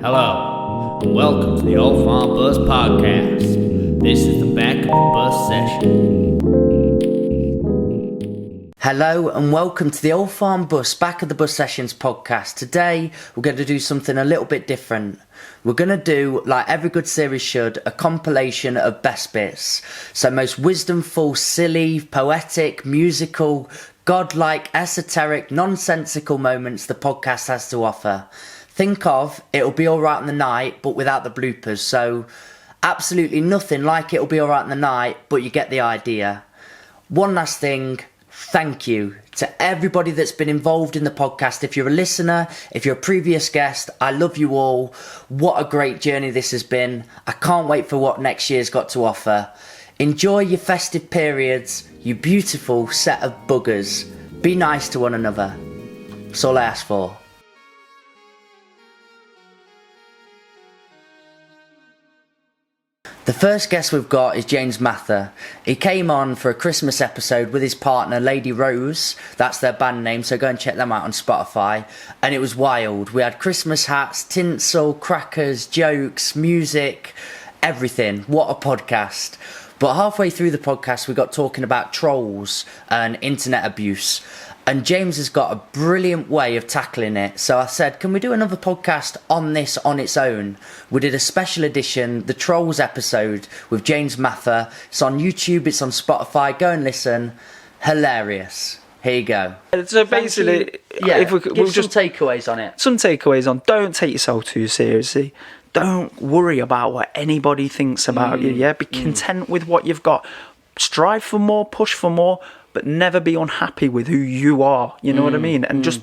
Hello, and welcome to the Old Farm Bus Podcast. This is the Back of the Bus session. Hello and welcome to the Old Farm Bus Back of the Bus Sessions podcast. Today we're going to do something a little bit different. We're going to do, like every good series should, a compilation of best bits. So most wisdomful, silly, poetic, musical, godlike, esoteric, nonsensical moments the podcast has to offer. Think of It'll Be Alright on the Night but without the bloopers. So absolutely nothing like It'll Be Alright on the Night, but you get the idea. One last thing. Thank you to everybody that's been involved in the podcast. If you're a listener, if you're a previous guest, I love you all. What a great journey this has been. I can't wait for what next year's got to offer. Enjoy your festive periods, you beautiful set of buggers. Be nice to one another. That's all I ask for. The first guest we've got is James Mather. He came on for a Christmas episode with his partner Lady Rose. That's their band name, so go and check them out on Spotify. And it was wild. We had Christmas hats, tinsel, crackers, jokes, music, everything. What a podcast. But halfway through the podcast we got talking about trolls and internet abuse. And James has got a brilliant way of tackling it. So I said, can we do another podcast on this on its own? We did a special edition, the Trolls episode with James Mather. It's on YouTube, it's on Spotify. Go and listen. Hilarious. Here you go. So basically, if we could, we'll just takeaways on it. Some takeaways on: don't take yourself too seriously. Don't worry about what anybody thinks about you. Yeah, be content with what you've got. Strive for more, push for more, but never be unhappy with who you are. You know what I mean? And just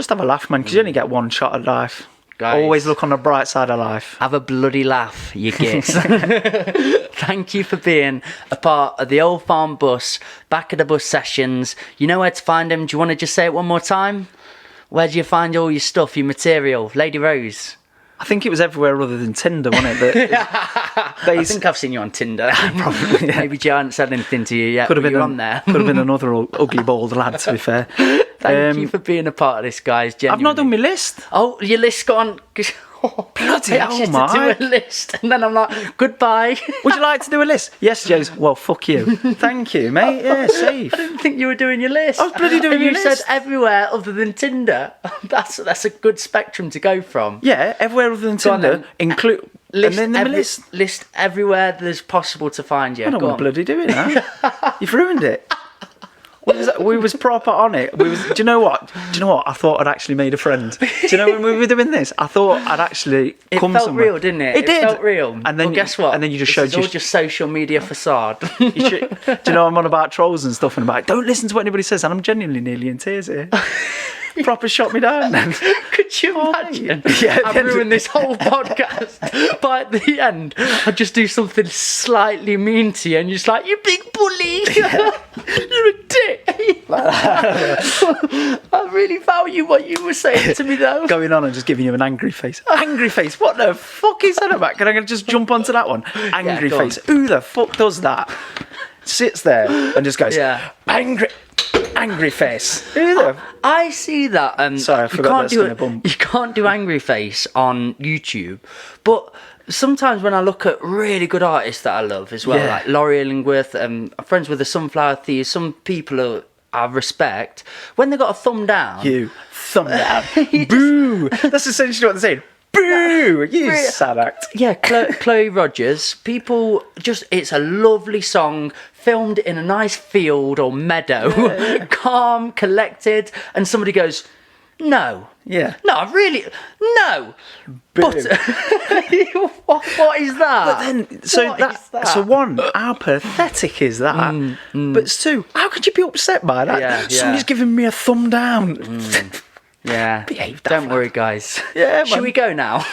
have a laugh, man, because you only get one shot at life. Guys, always look on the bright side of life. Have a bloody laugh, you gits. Thank you for being a part of the Old Farm Bus, Back of the Bus Sessions. You know where to find them. Do you want to just say it one more time? Where do you find all your stuff, your material? Lady Rose? I think it was everywhere other than Tinder, wasn't it? I think I've seen you on Tinder. Probably, yeah. Maybe Joe hadn't said anything to you yet. Could have been on there. Could have been another ugly bald lad, to be fair. Thank you for being a part of this, guys. Genuinely. I've not done my list. Oh, your list's gone. Bloody hell, to do a list, and then I'm like, goodbye. Would you like to do a list? Yes, James. Well, fuck you. Thank you, mate. Yeah, safe. I didn't think you were doing your list. I was bloody doing your list. You said everywhere other than Tinder. That's a good spectrum to go from. Yeah, everywhere other than Tinder. Include list everywhere there's possible to find you. I don't want to bloody do it now. You've ruined it. We was proper on it. Do you know what? I thought I'd actually made a friend. Do you know when we were doing this? I thought I'd actually come somewhere. It felt real, didn't it? It did. Felt real. And then guess what? And then you just showed all just social media facade. Do you know I'm on about trolls and stuff, and I'm like, don't listen to what anybody says, and I'm genuinely nearly in tears here. Proper shot me down then. Could you imagine? I ruined this whole podcast, but at the end I just do something slightly mean to you and you're just like, you big bully. You're a dick. I really value what you were saying to me though. Going on and just giving you an angry face. Angry face? What the fuck is that about? Can I just jump onto that one? Angry face. Who the fuck does that? Sits there and just goes, angry face. I see that. Sorry, I forgot you can't do angry face on YouTube, but sometimes when I look at really good artists that I love as well, like Laurie Illingworth, I'm friends with the Sunflower Thieves, some people who I respect, when they got a thumb down. Thumb down. Boo! That's essentially what they're saying. Boo! You sad act. Yeah, Chloe Rogers. People it's a lovely song, filmed in a nice field or meadow, calm, collected, and somebody goes, no. Yeah. No, really, no. But what is that? But then, so one, how pathetic is that? But two, how could you be upset by that? Yeah. Somebody's giving me a thumb down. Yeah. Behave. Don't worry, guys. Yeah, Should we go now?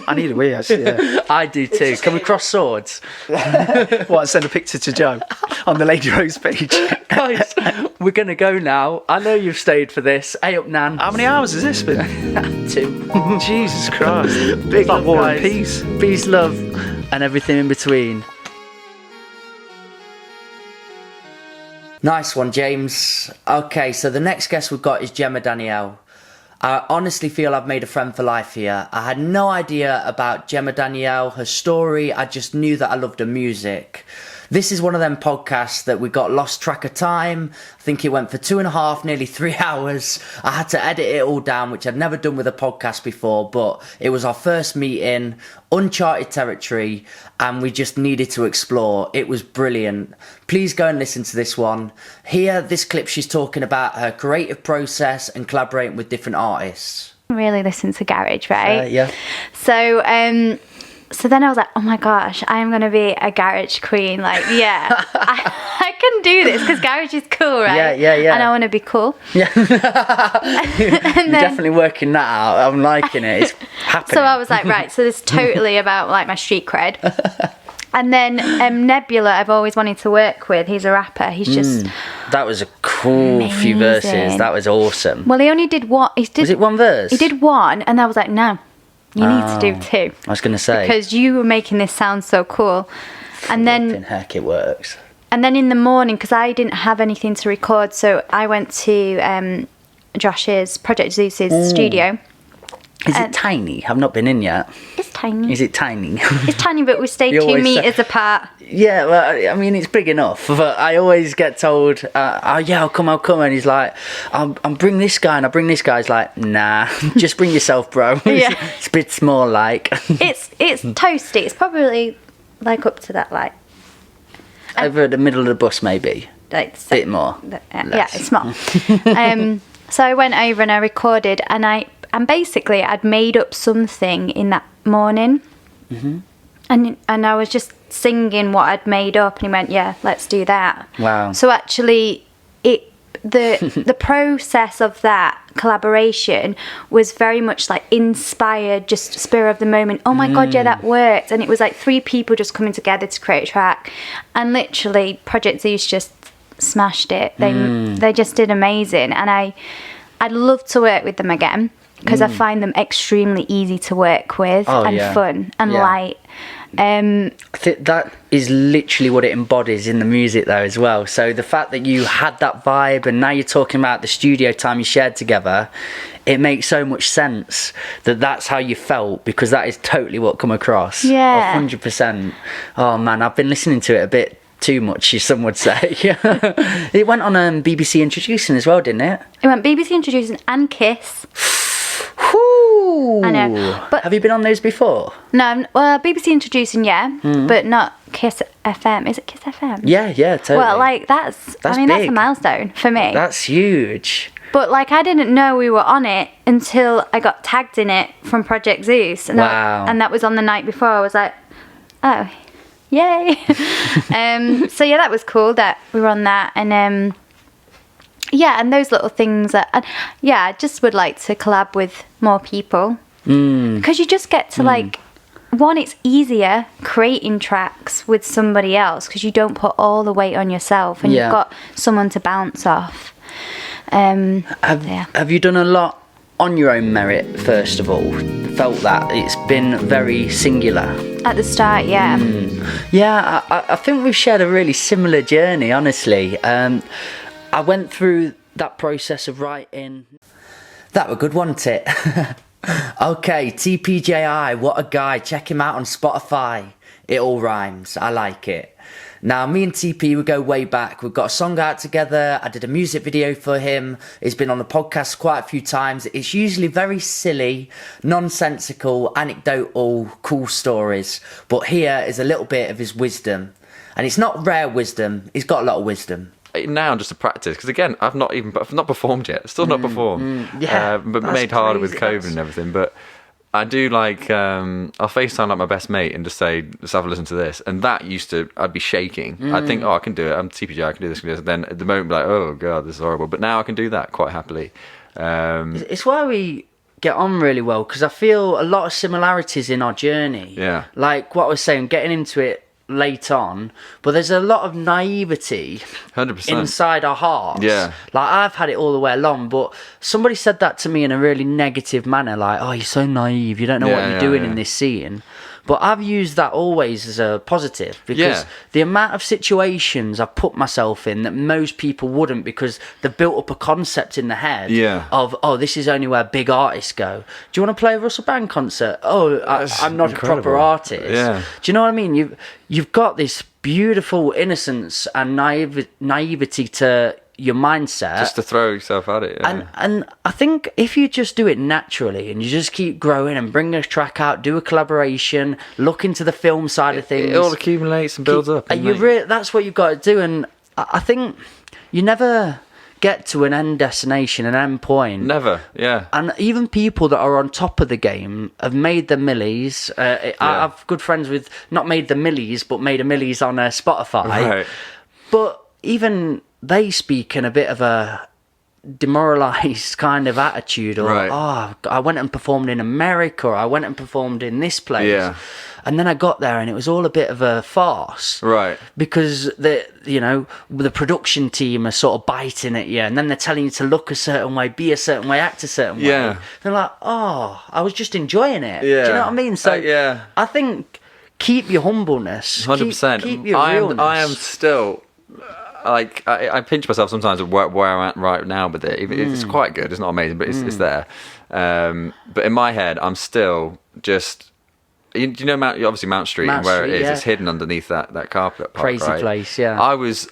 I need a wee, actually. Yeah. I do too. Can we cross swords? What? Send a picture to Joe on the Lady Rose page. Guys, we're gonna go now. I know you've stayed for this. Hey up, Nan. How many hours has this been? 2. Jesus Christ. Big love, War and Peace, love, and everything in between. Nice one, James. Okay, so the next guest we've got is Gemma Danielle. I honestly feel I've made a friend for life here. I had no idea about Gemma Danielle, her story. I just knew that I loved her music. This is one of them podcasts that we got lost track of time. I think it went for 2.5, nearly 3 hours. I had to edit it all down, which I'd never done with a podcast before, but it was our first meeting, uncharted territory, and we just needed to explore. It was brilliant. Please go and listen to this one. Here, this clip, she's talking about her creative process and collaborating with different artists. Really listen to garage, right? Yeah. So then I was like, oh my gosh, I am going to be a garage queen. Like, yeah, I can do this because garage is cool, right? Yeah. And I want to be cool. Yeah. You're definitely working that out. I'm liking it. It's happening. So I was like, right, so this is totally about like my street cred. And then Nebula, I've always wanted to work with. He's a rapper. He's just... That was a cool few verses. That was awesome. Well, he only did one. Was it one verse? He did one, and I was like, no. You need to do 2. I was going to say. Because you were making this sound so cool. And then... heck, it works. And then in the morning, because I didn't have anything to record, so I went to Josh's, Project Zeus's studio. Is it tiny? I've not been in yet. It's tiny. Is it tiny? It's tiny, but we stayed 2 meters apart. Yeah, well, I mean, it's big enough. But I always get told, oh, yeah, I'll come. And he's like, I'll bring this guy, and I bring this guy. He's like, nah, just bring yourself, bro. Yeah. It's a bit small, like. It's toasty. It's probably, like, up to that, like... Over the middle of the bus, maybe. Like, a bit more. Yeah, it's small. So I went over and I recorded, and basically I'd made up something in that morning. Mm-hmm. And I was just singing what I'd made up, and he went, yeah, let's do that. Wow. So actually the process of that collaboration was very much like inspired, just spur of the moment. Oh my God, yeah, that worked. And it was like 3 people just coming together to create a track, and literally Project Zeus just smashed it. They just did amazing, and I'd love to work with them again because I find them extremely easy to work with fun and light. I think that is literally what it embodies in the music though as well. So the fact that you had that vibe, and now you're talking about the studio time you shared together, it makes so much sense that that's how you felt, because that is totally what come across. 100%. Oh man, I've been listening to it a bit too much, as some would say. It went on BBC Introducing as well, didn't it? It went BBC Introducing and Kiss. Whoo! I know, but have you been on those before? No, well, BBC Introducing, but not Kiss FM. Is it Kiss FM? Yeah, totally. Well, like that's big. that's a milestone for me. That's huge. But like I didn't know we were on it until I got tagged in it from Project Zeus, and that was on the night before. I was like, oh, yay! So yeah, that was cool that we were on that, and and those little things I just would like to collab with more people, because you just get to like, one, it's easier creating tracks with somebody else because you don't put all the weight on yourself, and you've got someone to bounce off. Have you done a lot on your own merit, first of all? Felt that it's been very singular At the start, yeah. Yeah, I think we've shared a really similar journey, honestly. I went through that process of writing. That were good, wasn't it? Okay, TPJI, what a guy. Check him out on Spotify. It all rhymes. I like it. Now, me and TP, we go way back. We've got a song out together. I did a music video for him. He's been on the podcast quite a few times. It's usually very silly, nonsensical, anecdotal, cool stories. But here is a little bit of his wisdom. And it's not rare wisdom. He's got a lot of wisdom. Now just to practice, because again, I've not performed yet. Still not performed. But made harder with COVID and everything. But I do like, I'll FaceTime like my best mate and just say, let's have a listen to this. And that I'd be shaking. I'd think, oh, I can do it. I'm TPJ, I can do this. And then at the moment, be like, oh God, this is horrible. But now I can do that quite happily. It's why we get on really well, because I feel a lot of similarities in our journey. Yeah. Like what I was saying, getting into it late on, but there's a lot of naivety 100% inside our hearts. Yeah. Like I've had it all the way along, but somebody said that to me in a really negative manner, like, oh, you're so naive, you don't know what you're doing in this scene. But I've used that always as a positive, because the amount of situations I've put myself in that most people wouldn't, because they've built up a concept in the head of, oh, this is only where big artists go. Do you want to play a Russell Band concert? Oh, I'm not incredible. a proper artist. Yeah. Do you know what I mean? You've got this beautiful innocence and naivety to your mindset, just to throw yourself at it. And I think if you just do it naturally and you just keep growing and bring a track out, do a collaboration, look into the film side of things, it all accumulates and builds up. And that's what you've got to do. And I think you never get to an end destination, an end point. Never, yeah. And even people that are on top of the game have made the millies. I have good friends with not made the millies, but made a millies on Spotify. Right. But even they speak in a bit of a demoralised kind of attitude, or I went and performed in America, or I went and performed in this place. Yeah. And then I got there and it was all a bit of a farce. Right. Because the production team are sort of biting at you, and then they're telling you to look a certain way, be a certain way, act a certain way. Yeah. They're like, oh, I was just enjoying it. Yeah. Do you know what I mean? So I think keep your humbleness. 100%. Keep your realness. I am still... Like I pinch myself sometimes at where I'm at right now, but it's quite good. It's not amazing, but it's there. But in my head, I'm still just. You know, obviously Mount Street, where it is. Yeah. It's hidden underneath that carpet park. Crazy place, yeah. I was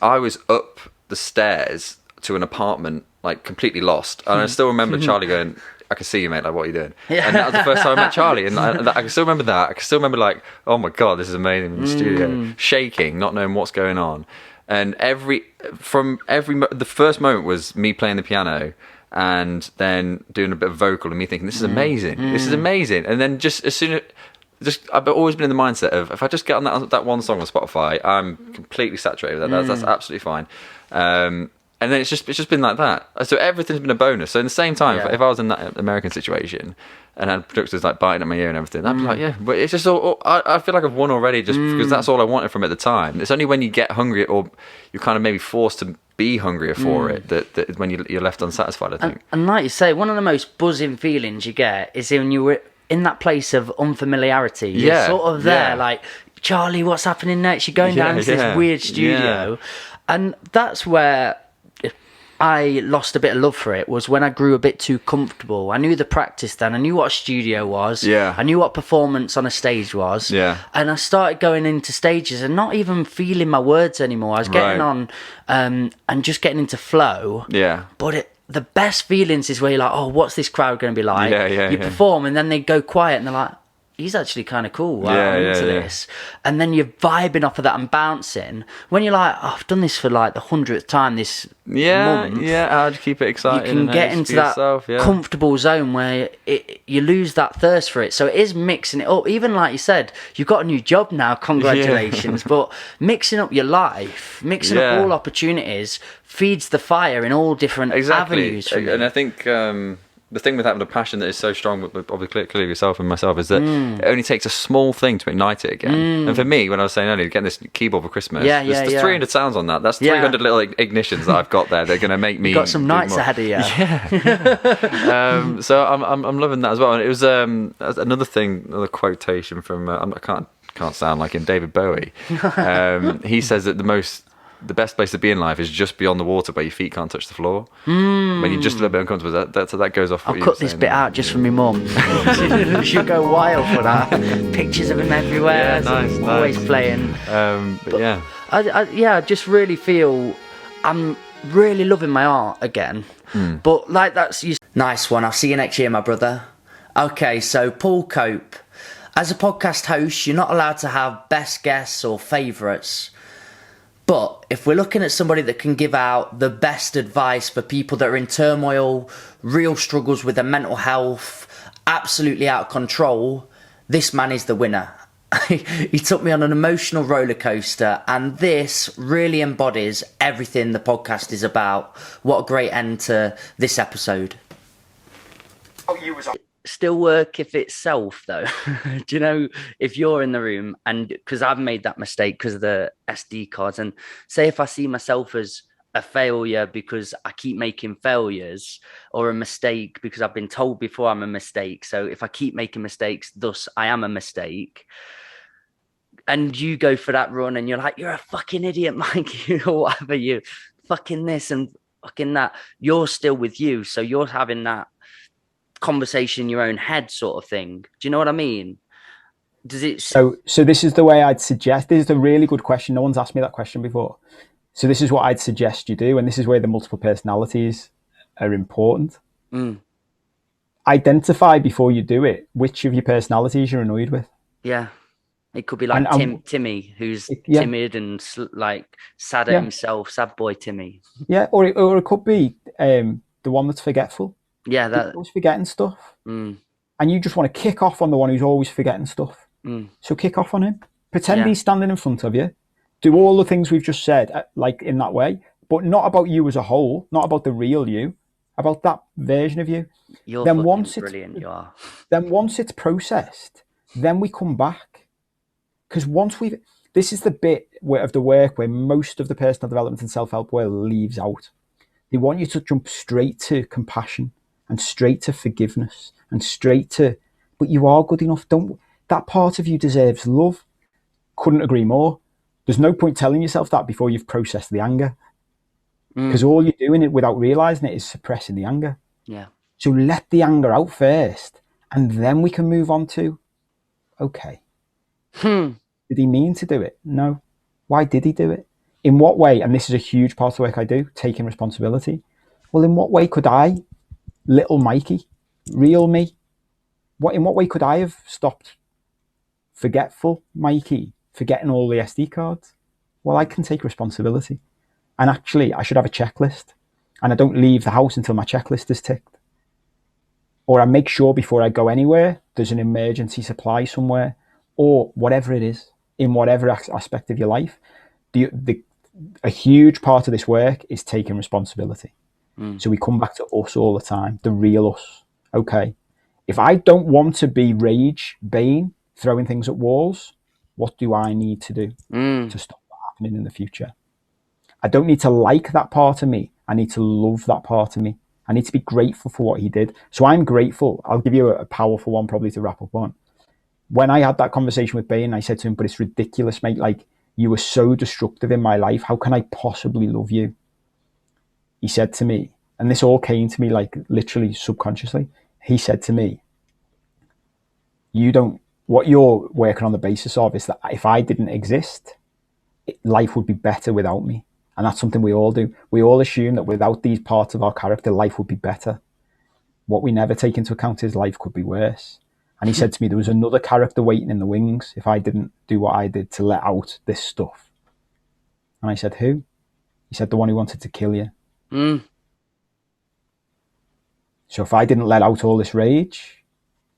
up the stairs to an apartment, like completely lost, and I still remember Charlie going, "I can see you, mate. Like, what are you doing?" Yeah. And that was the first time I met Charlie, and I can still remember that. I can still remember, like, oh my god, this is amazing in the studio, shaking, not knowing what's going on. And the first moment was me playing the piano and then doing a bit of vocal and me thinking, this is amazing. This is amazing. And then just as soon as I've always been in the mindset of, if I just get on that one song on Spotify, I'm completely saturated with that. That's absolutely fine. And then it's just been like that. So everything's been a bonus. So in the same time, if I was in that American situation and had producers like biting at my ear and everything, I'd be like, yeah, but it's just all, I feel like I've won already, just because that's all I wanted from it at the time. It's only when you get hungry, or you're kind of maybe forced to be hungrier for it, that when you're left unsatisfied, I think. And like you say, one of the most buzzing feelings you get is when you were in that place of unfamiliarity. You're sort of there, like, Charlie, what's happening next? You're going down to this weird studio. And that's where I lost a bit of love for it, was when I grew a bit too comfortable. I knew the practice then. I knew what a studio was. Yeah. I knew what performance on a stage was. Yeah. And I started going into stages and not even feeling my words anymore. I was getting on and just getting into flow. Yeah. But the best feelings is where you're like, oh, what's this crowd going to be like? You perform and then they go quiet and they're like, he's actually kind of cool. I'm into this. And then you're vibing off of that and bouncing. When you're like, oh, I've done this for like the 100th time this month. Yeah, how'd you keep it exciting? You can get into that comfortable zone where you lose that thirst for it. So it is mixing it up. Even like you said, you've got a new job now, congratulations. But mixing up your life, mixing up all opportunities, feeds the fire in all different avenues. And I think... the thing with having a passion that is so strong, with obviously clearly yourself and myself, is that it only takes a small thing to ignite it again. And for me, when I was saying earlier, getting this keyboard for Christmas, there's 300 sounds on that. That's 300 little ignitions that I've got there. They're going to make me. You've got some nights ahead of you. Yeah. So I'm loving that as well. And it was another quotation from I can't sound like him, David Bowie. He says that the best place to be in life is just beyond the water, where your feet can't touch the floor. When you're just a little bit uncomfortable, that goes off. I'll cut this bit out just for my mum. She'll go wild for that. Pictures of him everywhere. Nice. Always playing. I just really feel I'm really loving my art again. But like nice one. I'll see you next year, my brother. Okay, so Paul Cope. As a podcast host, you're not allowed to have best guests or favourites. But if we're looking at somebody that can give out the best advice for people that are in turmoil, real struggles with their mental health, absolutely out of control, this man is the winner. He took me on an emotional roller coaster, and this really embodies everything the podcast is about. What a great end to this episode. Still work if itself, though. Do you know, if you're in the room, and because I've made that mistake because of the SD cards, and say if I see myself as a failure because I keep making failures, or a mistake because I've been told before I'm a mistake, so if I keep making mistakes, thus I am a mistake, and you go for that run and you're like, you're a fucking idiot, Mike, or whatever, you fucking this and fucking that. You're still with you. So you're having that conversation in your own head sort of thing. Do you know what I mean? Does it? So this is the way I'd suggest. This is a really good question. No one's asked me that question before. So this is what I'd suggest you do. And this is where the multiple personalities are important. Identify before you do it which of your personalities you're annoyed with. Yeah. It could be like Timmy, who's timid and like sad at himself, sad boy Timmy. Yeah, or it could be the one that's forgetful. Yeah, that always forgetting stuff. And you just want to kick off on the one who's always forgetting stuff. So kick off on him. Pretend he's standing in front of you. Do all the things we've just said, like in that way, but not about you as a whole, not about the real you, about that version of you. You're brilliant, you are. Then once it's processed, then we come back. Because this is the bit of the work where most of the personal development and self-help world leaves out. They want you to jump straight to compassion and straight to forgiveness and straight to, but you are good enough. That part of you deserves love. Couldn't agree more. There's no point telling yourself that before you've processed the anger. Because all you're doing it without realizing it is suppressing the anger. Yeah. So let the anger out first, and then we can move on to, okay. Did he mean to do it? No. Why did he do it? In what way? And this is a huge part of the work I do, taking responsibility. Well, in what way could I, little Mikey, real me, in what way could I have stopped forgetful Mikey, forgetting all the SD cards? Well, I can take responsibility. And actually, I should have a checklist. And I don't leave the house until my checklist is ticked. Or I make sure before I go anywhere, there's an emergency supply somewhere, or whatever it is, in whatever aspect of your life. A huge part of this work is taking responsibility. So we come back to us all the time, the real us. Okay, if I don't want to be rage, Bane, throwing things at walls, what do I need to do to stop that happening in the future? I don't need to like that part of me. I need to love that part of me. I need to be grateful for what he did. So I'm grateful. I'll give you a powerful one probably to wrap up on. When I had that conversation with Bane, I said to him, but it's ridiculous, mate. Like, you were so destructive in my life. How can I possibly love you? He said to me, and this all came to me like literally subconsciously. He said to me, what you're working on the basis of is that if I didn't exist, life would be better without me. And that's something we all do. We all assume that without these parts of our character, life would be better. What we never take into account is life could be worse. And he said to me, there was another character waiting in the wings if I didn't do what I did to let out this stuff. And I said, who? He said, the one who wanted to kill you. So if I didn't let out all this rage,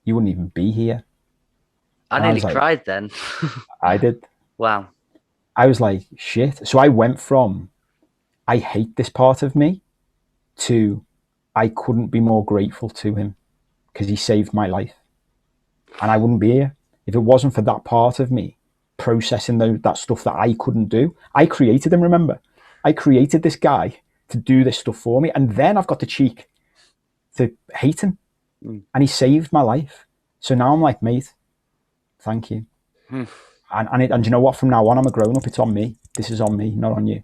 you wouldn't even be here. I nearly cried then. I did. Wow. I was like, shit. So I went from, I hate this part of me, to I couldn't be more grateful to him because he saved my life. And I wouldn't be here if it wasn't for that part of me processing that stuff that I couldn't do. I created him, remember? I created this guy to do this stuff for me. And then I've got the cheek to hate him. And he saved my life. So now I'm like, mate, thank you. And you know what? From now on, I'm a grown up. It's on me. This is on me, not on you.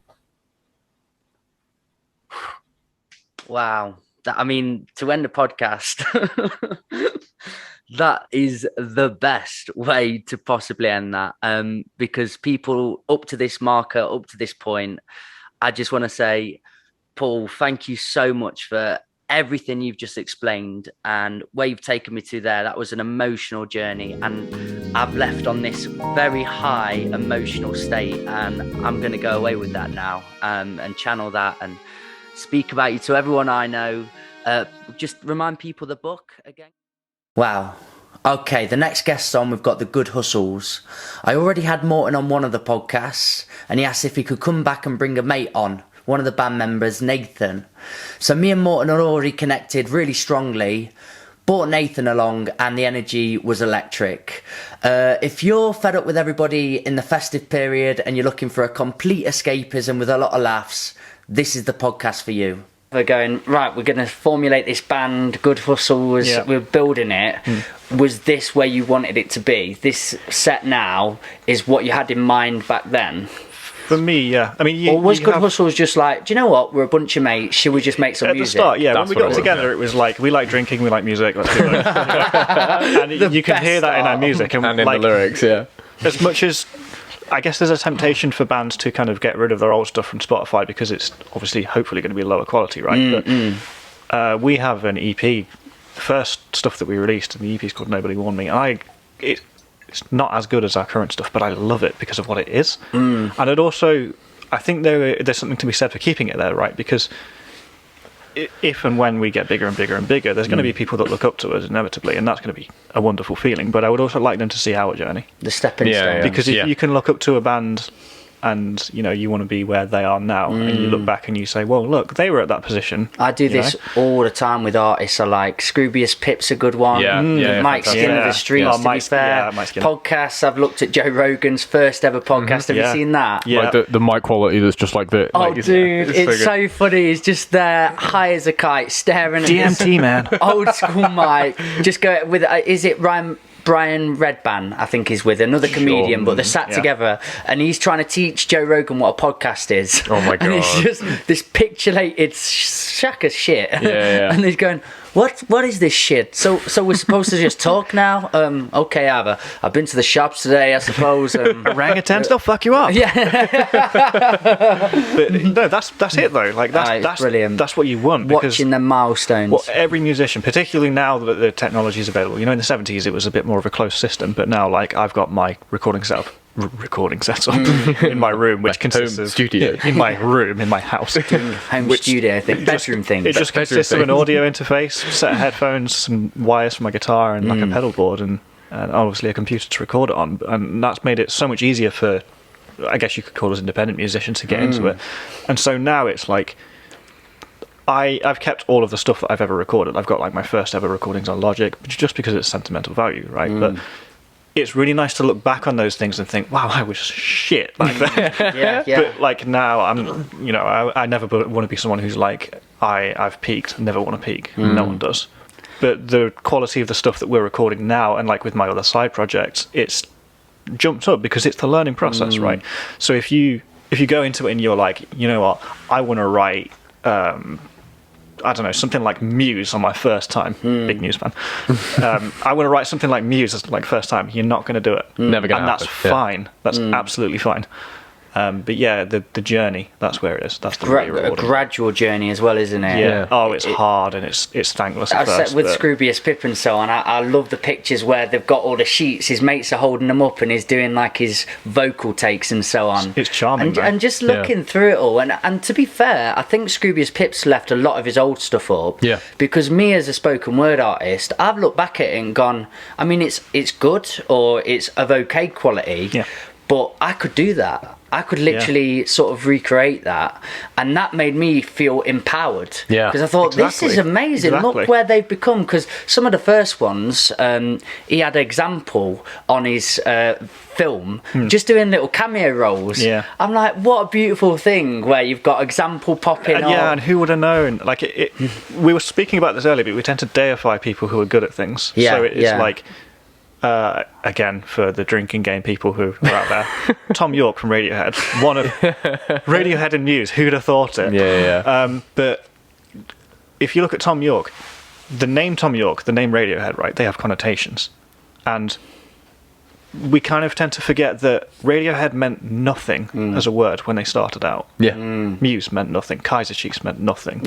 Wow. I mean, to end the podcast, that is the best way to possibly end that. Because people up to this marker, up to this point, I just want to say, Paul, thank you so much for everything you've just explained and where you've taken me to there. That was an emotional journey, and I've left on this very high emotional state, and I'm going to go away with that now, and channel that and speak about you to everyone I know. Just remind people the book again. Wow. Okay, the next guest on, we've got the Good Hustles. I already had Morton on one of the podcasts, and he asked if he could come back and bring a mate on, one of the band members, Nathan. So me and Morton had already connected really strongly, brought Nathan along, and the energy was electric. If you're fed up with everybody in the festive period and you're looking for a complete escapism with a lot of laughs, this is the podcast for you. going, right, we're going to formulate this band, Good Hustles, we're building it. Was this where you wanted it to be? This set now is what you had in mind back then? For me, yeah. I mean, or was Good Hustles just like, do you know what? We're a bunch of mates. Should we just make some music? At the start, yeah. When we got together, it was like, we like drinking, we like music. Let's do it. And you can hear that in our music. And in the lyrics, yeah. As much as... I guess there's a temptation for bands to kind of get rid of their old stuff from Spotify because it's obviously, hopefully, going to be lower quality, right? But we have an EP, the first stuff that we released, and the EP is called Nobody Warned Me. It's not as good as our current stuff, but I love it because of what it is. And it also, I think there's something to be said for keeping it there, right? Because if and when we get bigger and bigger and bigger, there's going to be people that look up to us inevitably, and that's going to be a wonderful feeling. But I would also like them to see our journey, the stepping stone. Because if you can look up to a band and you want to be where they are now, and you look back and you say, well, look, they were at that position. I do this all the time with artists. I like Scroobius Pip's a good one. Mike Skinner, The Streets, to be fair. Podcasts, I've looked at Joe Rogan's first ever podcast. Have you seen that? Like the mic quality that's just like the... Oh, dude, it's so funny. He's just there, high as a kite, staring at DMT, man. Old school mic. Just go with... Is it Brian Redban, I think, is with another comedian, but they're sat together, and he's trying to teach Joe Rogan what a podcast is. Oh my god! And it's just this pixelated shack of shit. And he's going, "What is this shit? So we're supposed to just talk now? Okay, I've been to the shops today, I suppose. Orangutans, they'll fuck you up. But no, that's it though. Like that's brilliant. That's what you want. Watching the milestones. What every musician, particularly now that the technology is available. In the 70s it was a bit more of a closed system, but now like I've got my recording setup in my room, which consists of studio in my room, in my house. Home studio, I think. Bedroom thing. It just consists of an audio interface, set of headphones, some wires for my guitar, and like a pedal board, and obviously a computer to record it on. And that's made it so much easier for, I guess you could call us independent musicians, to get into it. And so now it's like, I've kept all of the stuff that I've ever recorded. I've got like my first ever recordings on Logic, just because it's sentimental value, right? But it's really nice to look back on those things and think, wow, I was shit like that. But like now I never want to be someone who's like, I've peaked, never want to peak. No one does. But the quality of the stuff that we're recording now, and like with my other side projects, it's jumped up because it's the learning process, right? So if you go into it and you're like, you know what, I want to write I don't know, something like Muse on my first time. Big Muse fan. I want to write something like Muse as like first time. You're not going to do it. Never going to happen. And that's fine. That's absolutely fine. But yeah, the journey, that's where it is. That's the really a gradual journey as well, isn't it? Yeah. Oh, it's hard and it's thankless at first. With Scroobius Pip and so on, I love the pictures where they've got all the sheets, his mates are holding them up and he's doing like his vocal takes and so on. It's charming, and just looking through it all. And to be fair, I think Scroobius Pip's left a lot of his old stuff up. Yeah. Because me as a spoken word artist, I've looked back at it and gone, I mean, it's good or it's of okay quality, but I could do that. I could literally sort of recreate that, and that made me feel empowered. Yeah, because I thought this is amazing. Look where they've become. Because some of the first ones, he had an example on his film, just doing little cameo roles. Yeah, I'm like, what a beautiful thing where you've got example popping. And who would have known? Like we were speaking about this earlier, but we tend to deify people who are good at things. Yeah, so it's like. Again, for the drinking game people who are out there, Tom York from Radiohead, one of Radiohead and Muse. Who'd have thought it? But if you look at Tom York, the name Tom York, the name Radiohead, right? They have connotations, and we kind of tend to forget that Radiohead meant nothing as a word when they started out. Muse meant nothing. Kaiser Chiefs meant nothing.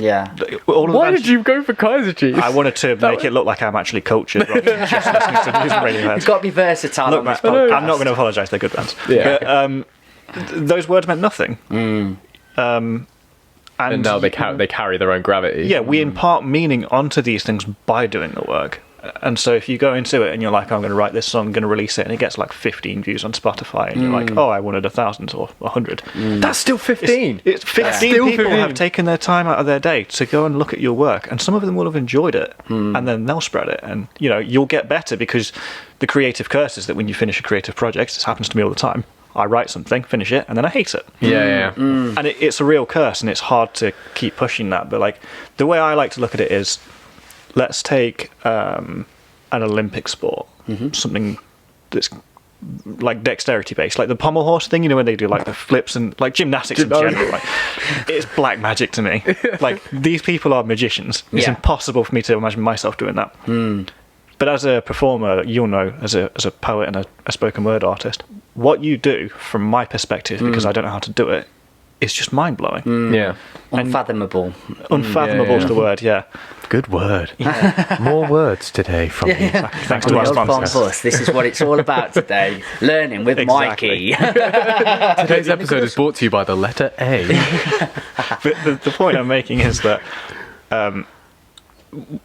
Why did you go for Kaiser Chiefs? I wanted to make it look like I'm actually cultured rather than just listening to Muse and Radiohead. It's got to be versatile. Look, Matt, I'm not going to apologise. They're good bands. But those words meant nothing. And now they carry their own gravity. Yeah, we impart meaning onto these things by doing the work. And so if you go into it and you're like, I'm going to write this song, I'm going to release it, and it gets like 15 views on Spotify, and you're like, oh, I wanted 1,000 or 100. That's still 15. It's 15 people have taken their time out of their day to go and look at your work, and some of them will have enjoyed it, and then they'll spread it, and you'll get better, because the creative curse is that when you finish a creative project, this happens to me all the time, I write something, finish it, and then I hate it. Yeah. And it's a real curse, and it's hard to keep pushing that. But like the way I like to look at it is, let's take an Olympic sport, something that's like dexterity based, like the pommel horse thing, when they do like the flips and like gymnastics in general. Like, it's black magic to me. Like, these people are magicians. It's impossible for me to imagine myself doing that. But as a performer, you'll know, as a poet and a spoken word artist, what you do, from my perspective, because I don't know how to do it, is just mind blowing. Yeah. Unfathomable. Unfathomable is the word. Yeah. Good word. More words today from you. Thanks to our sponsors. This is what it's all about today. Learning with Exactly. Mikey. Today's episode is brought to you by the letter A. But the point I'm making is that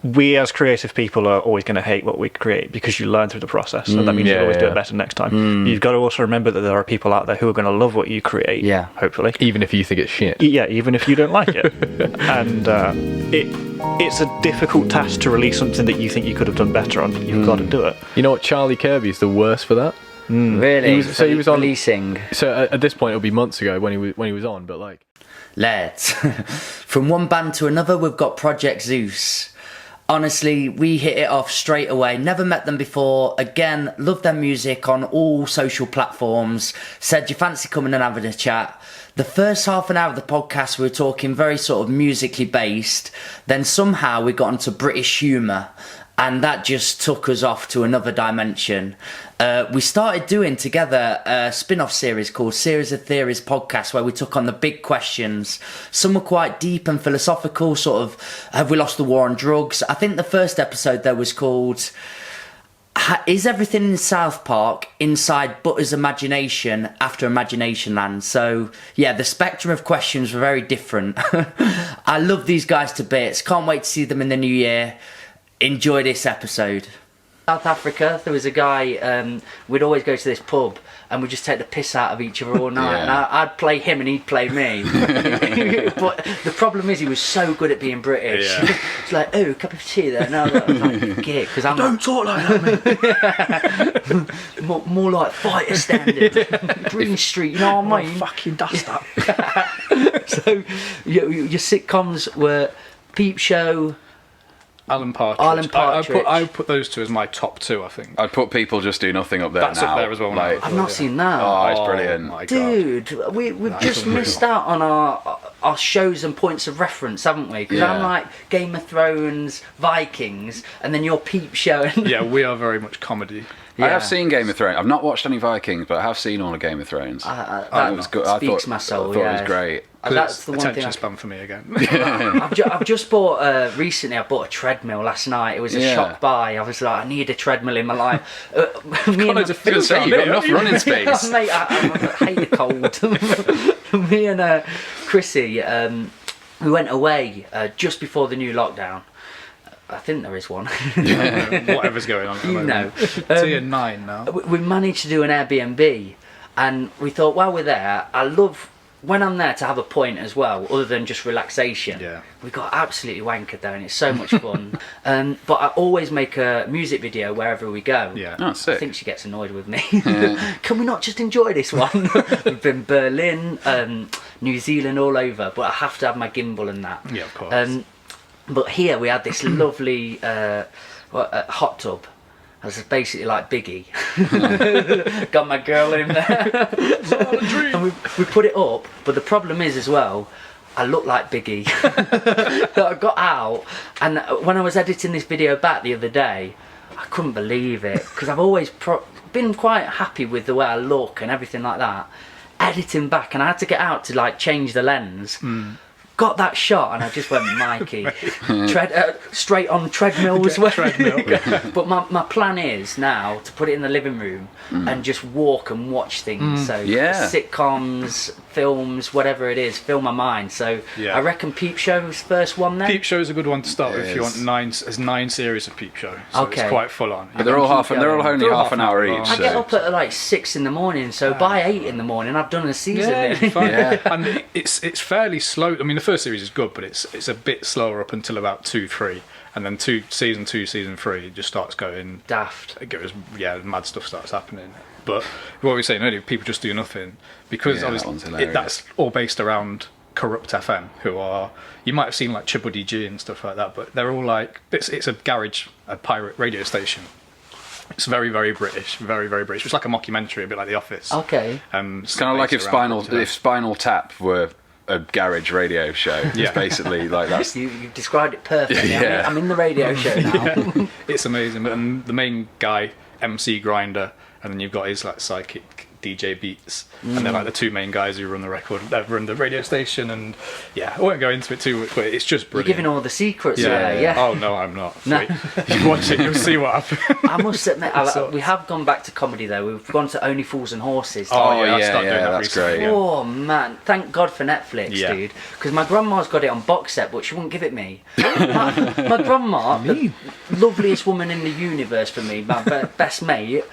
we as creative people are always going to hate what we create because you learn through the process, and that means you always do it better next time. You've got to also remember that there are people out there who are going to love what you create, hopefully. Even if you think it's shit. Yeah, even if you don't like it. And it's a difficult task to release something that you think you could have done better on. You've got to do it. You know what, Charlie Kirby's the worst for that. Really? He was on releasing. So at this point, it'll be months ago when he was on, but like. Let's. From one band to another, we've got Project Zeus. Honestly, we hit it off straight away. Never met them before. Again, love their music on all social platforms. Said you fancy coming and having a chat. The first half an hour of the podcast, we were talking very sort of musically based. Then somehow we got into British humour. And that just took us off to another dimension. We started doing together a spin-off series called Series of Theories Podcast, where we took on the big questions. Some were quite deep and philosophical, sort of, have we lost the war on drugs? I think the first episode there was called, is everything in South Park inside Butter's imagination after Imagination Land? So, yeah, the spectrum of questions were very different. I love these guys to bits. Can't wait to see them in the new year. Enjoy this episode. South Africa, there was a guy, we'd always go to this pub and we'd just take the piss out of each other all night. And I'd play him and he'd play me. But the problem is he was so good at being British. It's like, oh, a cup of tea there. No, I'm like, get, because I'm don't talk like that, mate. more like fighter standard. Green Street, you know what I mean? Fucking dust up. So your sitcoms were Peep Show, Alan Partridge. I would put those two as my top two, I think. I'd put People Just Do Nothing up there. That's now. up there as well. Like, I've not seen that. Oh, it's brilliant. My God. Dude, we've just missed out on our shows and points of reference, haven't we? Because I'm like Game of Thrones, Vikings, and then your Peep Show. Yeah, we are very much comedy. I have seen Game of Thrones. I've not watched any Vikings, but I have seen all of Game of Thrones. That was good. speaks my soul. I thought it was great. That's the one thing. Attention span for me again. I've just bought recently. I bought a treadmill last night. It was a shock buy. I was like, I need a treadmill in my life. Me and you've got enough running space. Mate, I hate the cold. Me and Chrissy, we went away just before the new lockdown. I think there is one. Whatever's going on at the moment. Tier 9 now. We managed to do an Airbnb, and we thought while we're there, I love when I'm there to have a point as well, other than just relaxation. Yeah. We got absolutely wankered there, and it's so much fun. But I always make a music video wherever we go. Yeah. Oh, sick. I think she gets annoyed with me. Can we not just enjoy this one? We've been Berlin, New Zealand, all over, but I have to have my gimbal and that. Yeah, of course. But here we had this lovely hot tub. I was basically like Biggie. Got my girl in there. And we put it up, but the problem is as well, I look like Biggie. I got out, and when I was editing this video back the other day, I couldn't believe it, because I've always been quite happy with the way I look and everything like that. Editing back, and I had to get out to like change the lens. Got that shot and I just went, Mikey, straight on treadmill as well. But my plan is now to put it in the living room and just walk and watch things. So sitcoms, films, whatever it is, fill my mind. So I reckon Peep Show's first one then. Peep Show's a good one to start with if you want nine series of Peep Show. So it's quite full on. But they're all only half an hour each. I get up at like 6 in the morning, so by 8 in the morning I've done a season. And it's fairly slow. I mean, the first series is good, but it's a bit slower up until about 2-3, and then season 2, season 3 it just starts going daft. It goes, mad stuff starts happening. But what we were saying earlier, People Just Do Nothing, because Yeah, that one's obviously hilarious. that's all based around Corrupt FM, who are, you might have seen like Chibuddy G and stuff like that, but they're all like, it's a garage, a pirate radio station. It's very, very British, very, very British. It's like a mockumentary, a bit like The Office. Okay. It's kind of like if Spinal Tap were a garage radio show. Yeah. It's basically like that's. You've described it perfectly. Yeah. I'm in the radio show now. It's amazing. And the main guy, MC Grinder, and then you've got his like psychic DJ Beats, and they're like the two main guys who run the run the radio station. And yeah, I won't go into it too much, but it's just brilliant. You're giving all the secrets away, yeah. Oh no, I'm not. No. Wait, you watch it, you'll see what happens. I must admit, we have gone back to comedy though. We've gone to Only Fools and Horses. Oh yeah, I yeah, started doing that that's recently, great. yeah. Oh man, thank God for Netflix, Yeah. dude. Because my grandma's got it on box set, but she wouldn't give it me. my grandma, the loveliest woman in the universe for me, my best mate,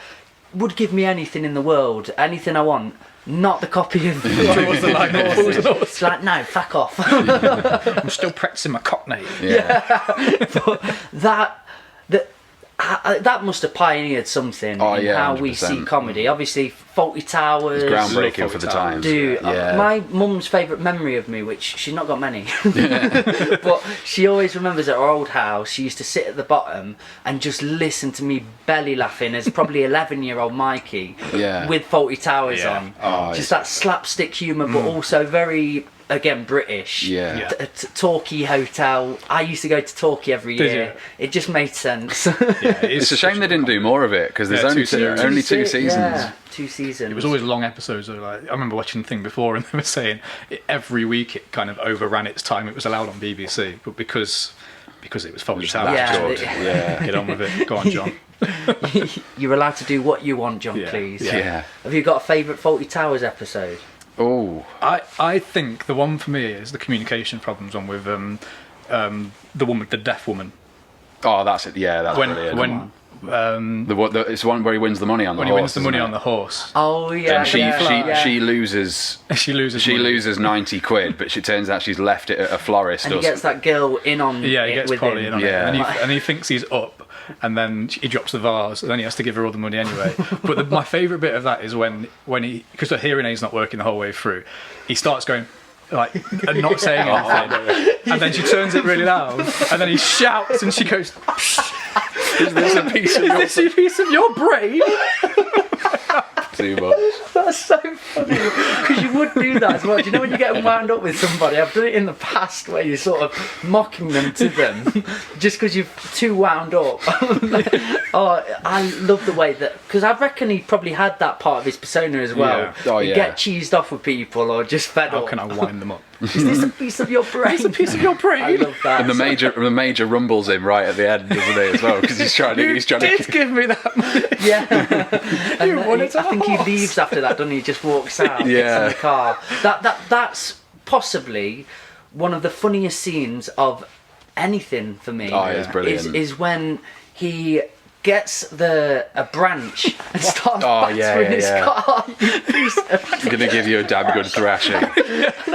would give me anything in the world, anything I want. Not the copy of It's like, no, fuck off. I'm still practicing my Cockney. But that must have pioneered something in how we 100%. see comedy. Obviously, Faulty Towers. It's groundbreaking for the time. Dude, my mum's favourite memory of me, which she's not got many, but she always remembers at our old house, she used to sit at the bottom and just listen to me belly laughing as probably 11-year-old Mikey with Faulty Towers on. Oh, just that slapstick humour, but also very, again, British. Yeah. Torquay Hotel. I used to go to Torquay every Did year. you? It just made sense. It's a shame they didn't do more of it because there's only two seasons. Yeah, 2 seasons. It was always long episodes. I remember watching the thing before, and they were saying every week it kind of overran its time. It was allowed on BBC, but because it was Foley Towers, get on with it. Go on, John. You're allowed to do what you want, John. Please. Yeah. Have you got a favourite Faulty Towers episode? Oh, I think the one for me is the communication problems one with the deaf woman. Oh, that's it. Yeah, that's brilliant. It's one where he wins the money on the horse. When he wins the money on the horse. Oh yeah. And she loses. She She loses 90 quid, but she turns out she's left it at a florist. And he gets that girl in on. Yeah, he gets with Polly him. in on it, and he thinks he's up, and then he drops the vase, and then he has to give her all the money anyway. But my favourite bit of that is when he, because the hearing aid's not working the whole way through, he starts going like and not saying anything, and then she turns it really loud, and then he shouts, and she goes, "Is this a piece of your brain?" Too much. That's so funny because you would do that as well. Do you know when you get wound up with somebody? I've done it in the past where you're sort of mocking them to them just because you're too wound up. Oh, I love the way that, because I reckon he probably had that part of his persona as well. Yeah. Oh, He'd get cheesed off with people or just fed up. How can I wind them up? Is this a piece of your brain? It's a piece of your brain. I love that. And the major rumbles him right at the end, doesn't he, as well? Because he's trying to Give me that money. Yeah. And I think he leaves after that, doesn't he? Just walks out, gets in the car. That's possibly one of the funniest scenes of anything for me. Oh, it's brilliant. Is when he gets a branch and starts battering his car. I'm gonna give you a damn good thrashing. And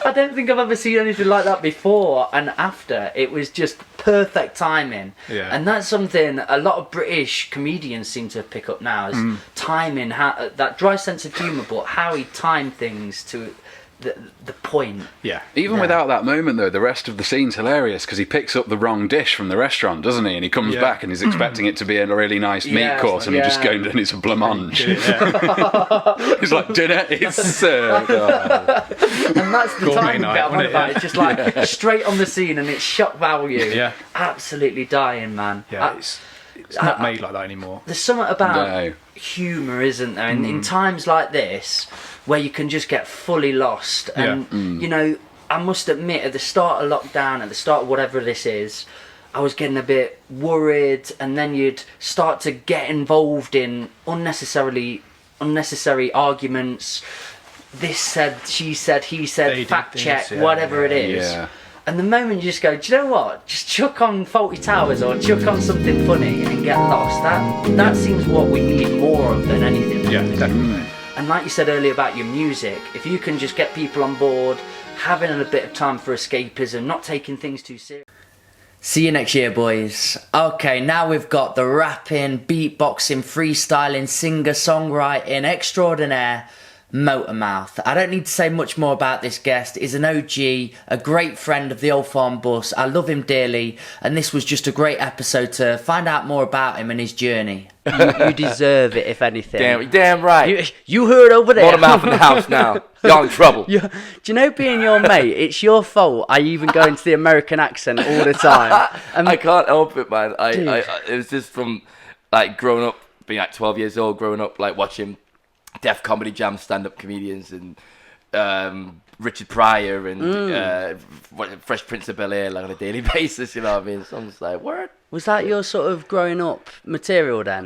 I don't think I've ever seen anything like that before and after. It was just perfect timing. Yeah. And that's something a lot of British comedians seem to pick up now, is timing, how, that dry sense of humour, but how he timed things to the point. Yeah. Even without that moment, though, the rest of the scene's hilarious because he picks up the wrong dish from the restaurant, doesn't he? And he comes back and he's expecting it to be a really nice meat course, and he just goes and it's a blancmange. He's like, dinner is served. And that's the timing bit I'm on about. It's just like straight on the scene and it's shock value. Yeah. Absolutely dying, man. Yeah, it's not made like that anymore. There's something about humour, isn't there? In times like this, where you can just get fully lost. And, you know, I must admit, at the start of lockdown, at the start of whatever this is, I was getting a bit worried, and then you'd start to get involved in unnecessary arguments. This said, she said, he said, fact check, whatever it is. Yeah. And the moment you just go, do you know what? Just chuck on Faulty Towers or chuck on something funny and get lost. That seems what we need more of than anything. Yeah, definitely. And like you said earlier about your music, if you can just get people on board, having a bit of time for escapism, not taking things too seriously. See you next year, boys. Okay, now we've got the rapping, beatboxing, freestyling, singer-songwriting extraordinaire, Motormouf. I don't need to say much more about this guest. He's an OG, a great friend of the Old Farm Bus. I love him dearly, and this was just a great episode to find out more about him and his journey. You deserve it, if anything. Damn right. You heard over there. Motormouf in the house now. Y'all in trouble. Do you know, being your mate, it's your fault. I even go into the American accent all the time. I can't help it, man. It was just from like growing up, being like 12 years old, growing up like watching Def Comedy Jam stand-up comedians and Richard Pryor and Fresh Prince of Bel-Air like on a daily basis, you know what I mean? So I'm just like, what? Was that your sort of growing up material then?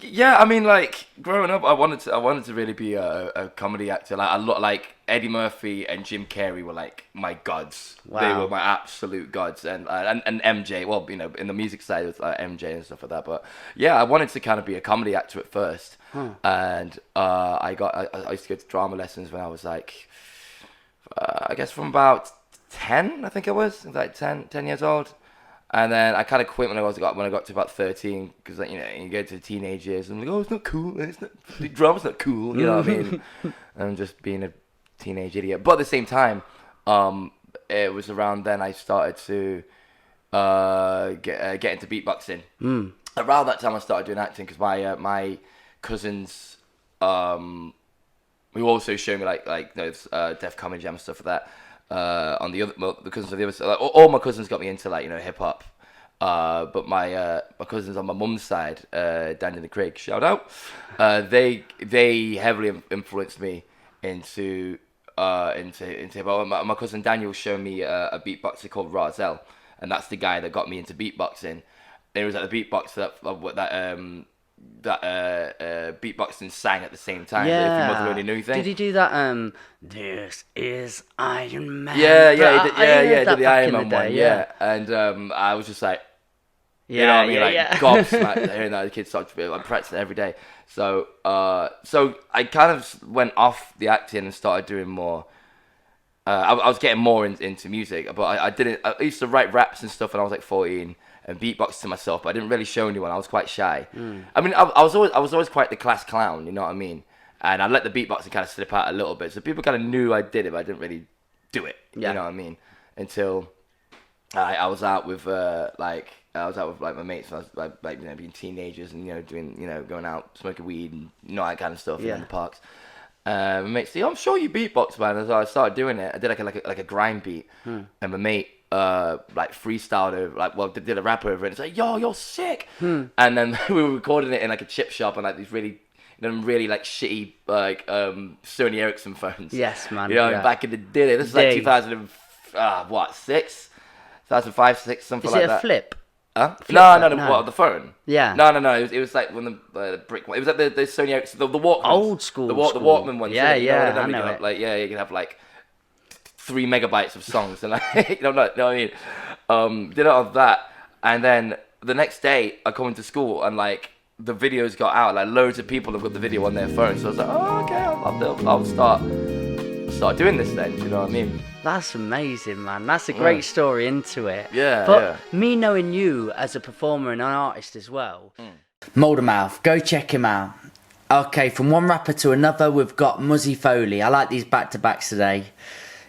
Yeah, I mean, like growing up, I wanted to really be a comedy actor. Like Eddie Murphy and Jim Carrey were like my gods. Wow. They were my absolute gods, and MJ. Well, you know, in the music side, it was MJ and stuff like that. But yeah, I wanted to kind of be a comedy actor at first, and I used to go to drama lessons when I was like, I guess from about 10, I think I was like 10 years old. And then I kind of quit when I got to about 13, because like, you know, you get to teenage years and I'm like, oh, it's not cool. Drama's not cool. You know what I mean? I'm just being a teenage idiot. But at the same time, it was around then I started to get into beatboxing. Around that time I started doing acting because my cousins who also showed me like Def Comedy Jam and stuff like that. On the cousins of the other side, like, all my cousins got me into like, you know, hip hop. But my cousins on my mum's side, Danny and Craig, shout out. They heavily influenced me into hip hop. My cousin Daniel showed me a beatboxer called Razel, and that's the guy that got me into beatboxing. And it was like the beatboxer that beatboxing sang at the same time. Yeah. If your mother only knew thing. Did he do that? This is Iron Man. Yeah, he did the Iron Man day, one. Yeah, and I was just like, you know what I mean, gobsmacked hearing that. The kids started to be practicing every day. So I kind of went off the acting and started doing more. I was getting more into music, but I used to write raps and stuff when I was like 14. And beatbox to myself, but I didn't really show anyone. I was quite shy. I mean, I was always quite the class clown, you know what I mean? And I let the beatboxing kind of slip out a little bit, so people kind of knew I did it, but I didn't really do it. You know what I mean? Until I was out with my mates. I was like you know, being teenagers and, you know, doing, you know, going out smoking weed and, you know, that kind of stuff in the parks. My mate said, I'm sure you beatbox, man. And so I started doing it. I did like a grind beat, and my mate like freestyled over, like, did a rap over it. It's like, yo, you're sick. And then we were recording it in like a chip shop and like these really like shitty like Sony Ericsson phones. Yes, man. You know, back in the day. This is like 2006, 2005, 6, something like that. Is it a flip? Huh? No. What, the phone? Yeah. No. It was like when the brick one. It was like the Sony Ericsson, the Walkman. Old school. The Walkman ones. Yeah, I know it. Like, you can have like 3 megabytes of songs, and like, know what I mean? Did it on that, and then the next day I come into school and like the videos got out, like loads of people have got the video on their phone, so I was like, oh, okay, I'll start doing this then. Do you know what I mean? That's amazing, man. That's a great story into it. Yeah. But me knowing you as a performer and an artist as well. Motormouf, go check him out. Okay, from one rapper to another, we've got Muzzy Foley. I like these back-to-backs today.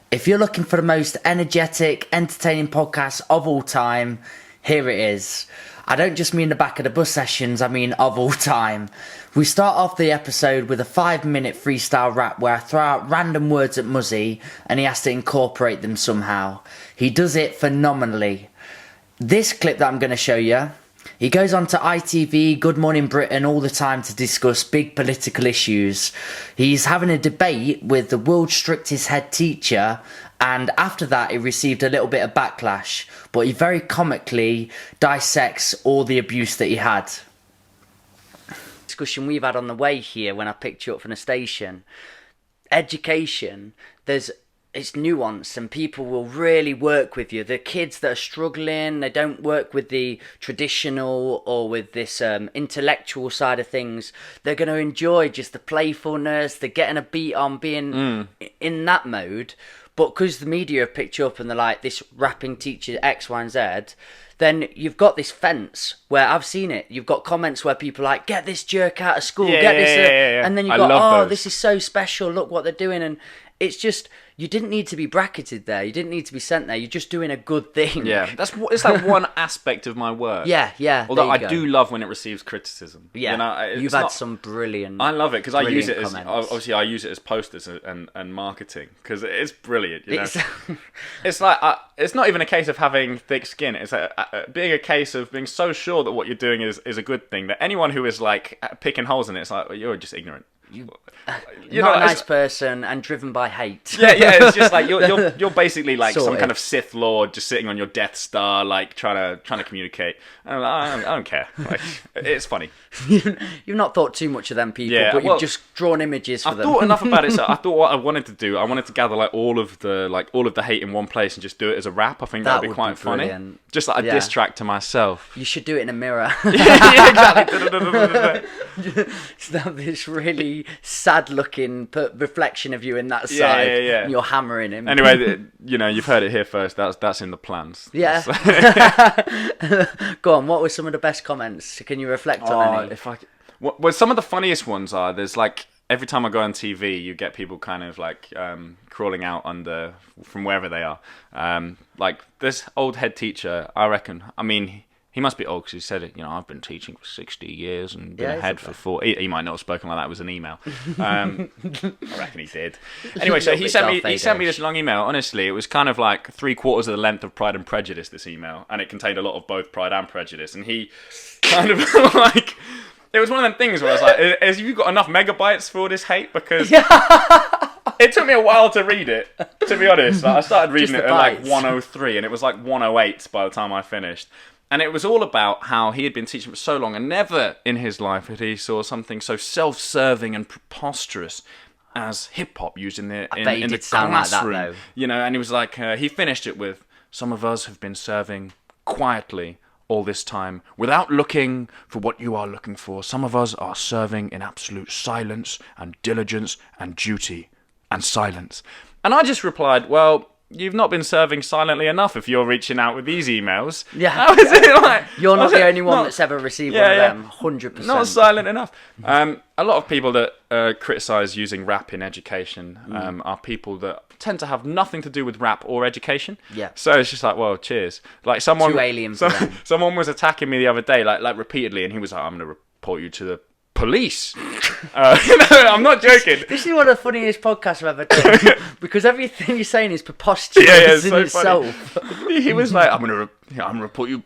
If you're looking for the most energetic, entertaining podcast of all time, here it is. I don't just mean the back of the bus sessions, I mean of all time. We start off the episode with a 5-minute freestyle rap where I throw out random words at Muzzy and he has to incorporate them somehow. He does it phenomenally. This clip that I'm going to show you, he goes on to ITV, Good Morning Britain all the time to discuss big political issues. He's having a debate with the world's strictest head teacher, and after that he received a little bit of backlash, but he very comically dissects all the abuse that he had. Discussion we've had on the way here when I picked you up from the station. Education, it's nuanced and people will really work with you. The kids that are struggling, they don't work with the traditional or with this intellectual side of things. They're going to enjoy just the playfulness, the getting a beat on, being in that mode. But because the media have picked you up and they're like, this rapping teacher X, Y, and Z, then you've got this fence where I've seen it. You've got comments where people are like, get this jerk out of school, get this. And then you've got, this is so special, look what they're doing. And it's just, you didn't need to be bracketed there. You didn't need to be sent there. You're just doing a good thing. Yeah, it's like one aspect of my work. Yeah. Although I do love when it receives criticism. Yeah, you know, you've had some brilliant. I love it because I use it as comments. obviously I use it as posters and marketing because it's brilliant. You know, it's like it's not even a case of having thick skin. It's being a case of being so sure that what you're doing is a good thing that anyone who is like picking holes in it's like, well, you're just ignorant. You're not a nice person and driven by hate. Yeah, it's just like you're basically like some kind of Sith Lord just sitting on your Death Star, like trying to communicate. I don't care. Like, it's funny. You've not thought too much of them people, but you've just drawn images for them. I thought enough about it. So I thought what I wanted to do. I wanted to gather like all of the hate in one place and just do it as a rap. I think that would be quite funny. Just like a diss track to myself. You should do it in a mirror. yeah, exactly. So have this really sad-looking reflection of you in that side. Yeah. And you're hammering him. Anyway, you've heard it here first. That's in the plans. Yeah. Go on. What were some of the best comments? Can you reflect on any? Well, some of the funniest ones are there's like every time I go on TV, you get people kind of like crawling out from wherever they are. Like this old head teacher, I reckon. I mean. He must be old because he said it. I've been teaching for 60 years and been ahead for 40. He might not have spoken like that. It was an email. I reckon he did. Anyway, so he sent me this long email. Honestly, it was kind of like 3/4 of the length of Pride and Prejudice. This email, and it contained a lot of both Pride and Prejudice. And he kind of like. It was one of them things where I was like, "Have you got enough megabytes for all this hate?" Because it took me a while to read it. To be honest, like, I started reading it at like 103, and it was like 108 by the time I finished. And it was all about how he had been teaching for so long and never in his life had he saw something so self-serving and preposterous as hip-hop used in the classroom. Like that, though. And he was like, he finished it with, some of us have been serving quietly all this time without looking for what you are looking for. Some of us are serving in absolute silence and diligence and duty and silence. And I just replied, well... You've not been serving silently enough if you're reaching out with these emails. Yeah. How is it like? You're not the only one that's ever received one of them, 100%. Not silent enough. A lot of people that criticise using rap in education are people that tend to have nothing to do with rap or education. Yeah. So it's just like, well, cheers. Like someone, too alien for them. Someone was attacking me the other day, like repeatedly, and he was like, I'm going to report you to the police. I'm not joking. This is one of the funniest podcasts I've ever done because everything you're saying is preposterous in itself. Funny. He was like, I'm gonna report you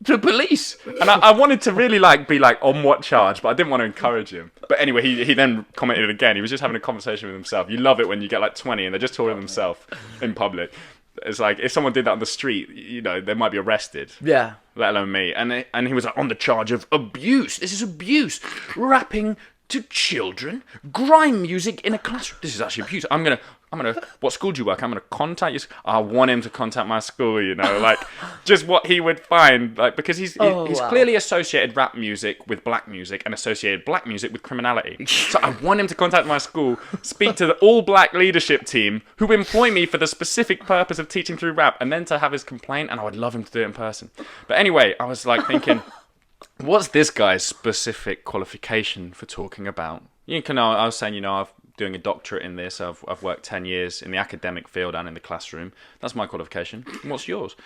to the police, and I wanted to really be on what charge, but I didn't want to encourage him. But anyway, he then commented again. He was just having a conversation with himself. You love it when you get like 20 and they're just talking to themselves in public. It's like if someone did that on the street, they might be arrested. Yeah. Let alone me. And he was like, on the charge of abuse. This is abuse. Rapping to children. Grime music in a classroom. This is actually abuse. I'm gonna. What school do you work? I'm gonna contact you. I want him to contact my school. Just what he would find. Because he's clearly associated rap music with black music and associated black music with criminality. So I want him to contact my school, speak to the all-black leadership team who employ me for the specific purpose of teaching through rap, and then to have his complaint. And I would love him to do it in person. But anyway, I was like thinking, what's this guy's specific qualification for talking about? I was saying, I've doing a doctorate in this. I've worked 10 years in the academic field and in the classroom. That's my qualification. What's yours?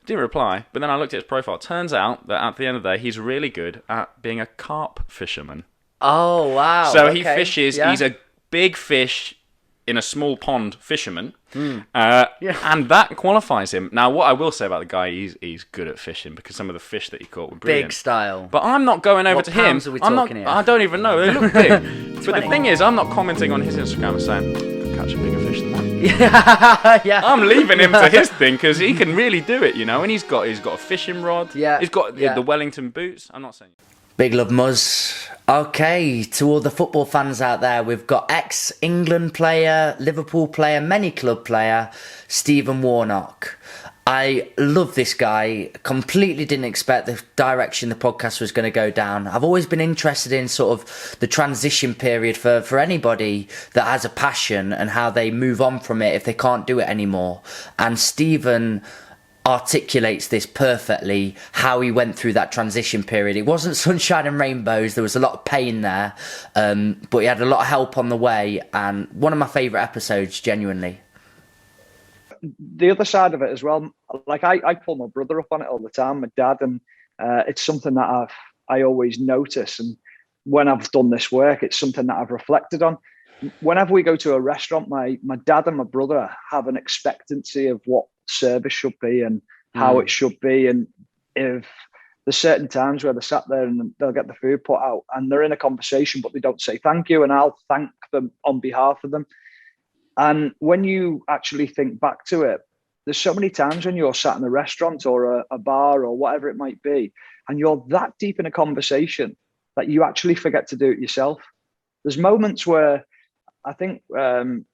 Didn't reply, but then I looked at his profile. Turns out that at the end of the day, he's really good at being a carp fisherman. Oh, wow. So he fishes. Yeah. He's a big fish in a small pond fisherman. And that qualifies him. Now, what I will say about the guy, he's good at fishing because some of the fish that he caught were brilliant. Big style. But I'm not going over to him. Are we talking here? I don't even know. They look big. But the thing is, I'm not commenting on his Instagram and saying, could catch a bigger fish than that. Yeah. I'm leaving him to his thing because he can really do it, and he's got a fishing rod. Yeah. He's got the Wellington boots. I'm not saying. Big love, Muzz. Okay, to all the football fans out there, we've got ex-England player, Liverpool player, many club player, Stephen Warnock. I love this guy. Completely didn't expect the direction the podcast was going to go down. I've always been interested in sort of the transition period for anybody that has a passion and how they move on from it if they can't do it anymore. And Stephen articulates this perfectly, how he went through that transition period. It wasn't sunshine and rainbows. There was a lot of pain there, but he had a lot of help on the way, and one of my favourite episodes, genuinely. The other side of it as well, like I pull my brother up on it all the time, my dad, and it's something that I always notice. And when I've done this work, it's something that I've reflected on. Whenever we go to a restaurant, my dad and my brother have an expectancy of what service should be and how it should be. And if there's certain times where they're sat there and they'll get the food put out and they're in a conversation, but they don't say thank you, and I'll thank them on behalf of them. And when you actually think back to it, there's so many times when you're sat in a restaurant or a bar or whatever it might be, and you're that deep in a conversation that you actually forget to do it yourself. There's moments where I think when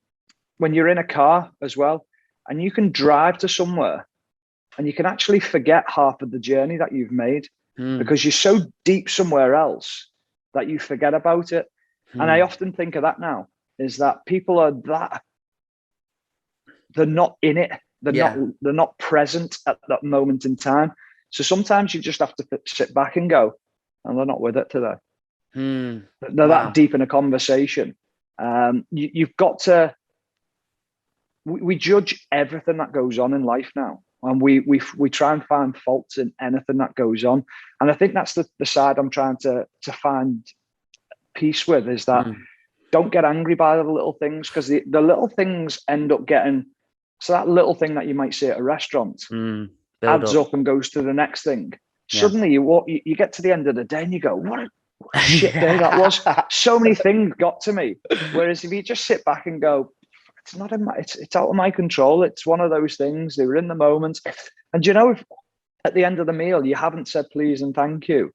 you're in a car as well, and you can drive to somewhere and you can actually forget half of the journey that you've made because you're so deep somewhere else that you forget about it. And I often think of that now, is that people are that, they're not in it. They're not present at that moment in time. So sometimes you just have to sit back and go, and they're not with it today. They're that deep in a conversation. You've got to, we judge everything that goes on in life now. And we try and find faults in anything that goes on. And I think that's the side I'm trying to find peace with, is that don't get angry by the little things, because the little things end up getting, so that little thing that you might see at a restaurant adds up and goes to the next thing. Suddenly you get to the end of the day and you go, what a shit day that was. So many things got to me. Whereas if you just sit back and go, it's not in my, it's out of my control. It's one of those things. They were in the moment. And you know, if at the end of the meal you haven't said please and thank you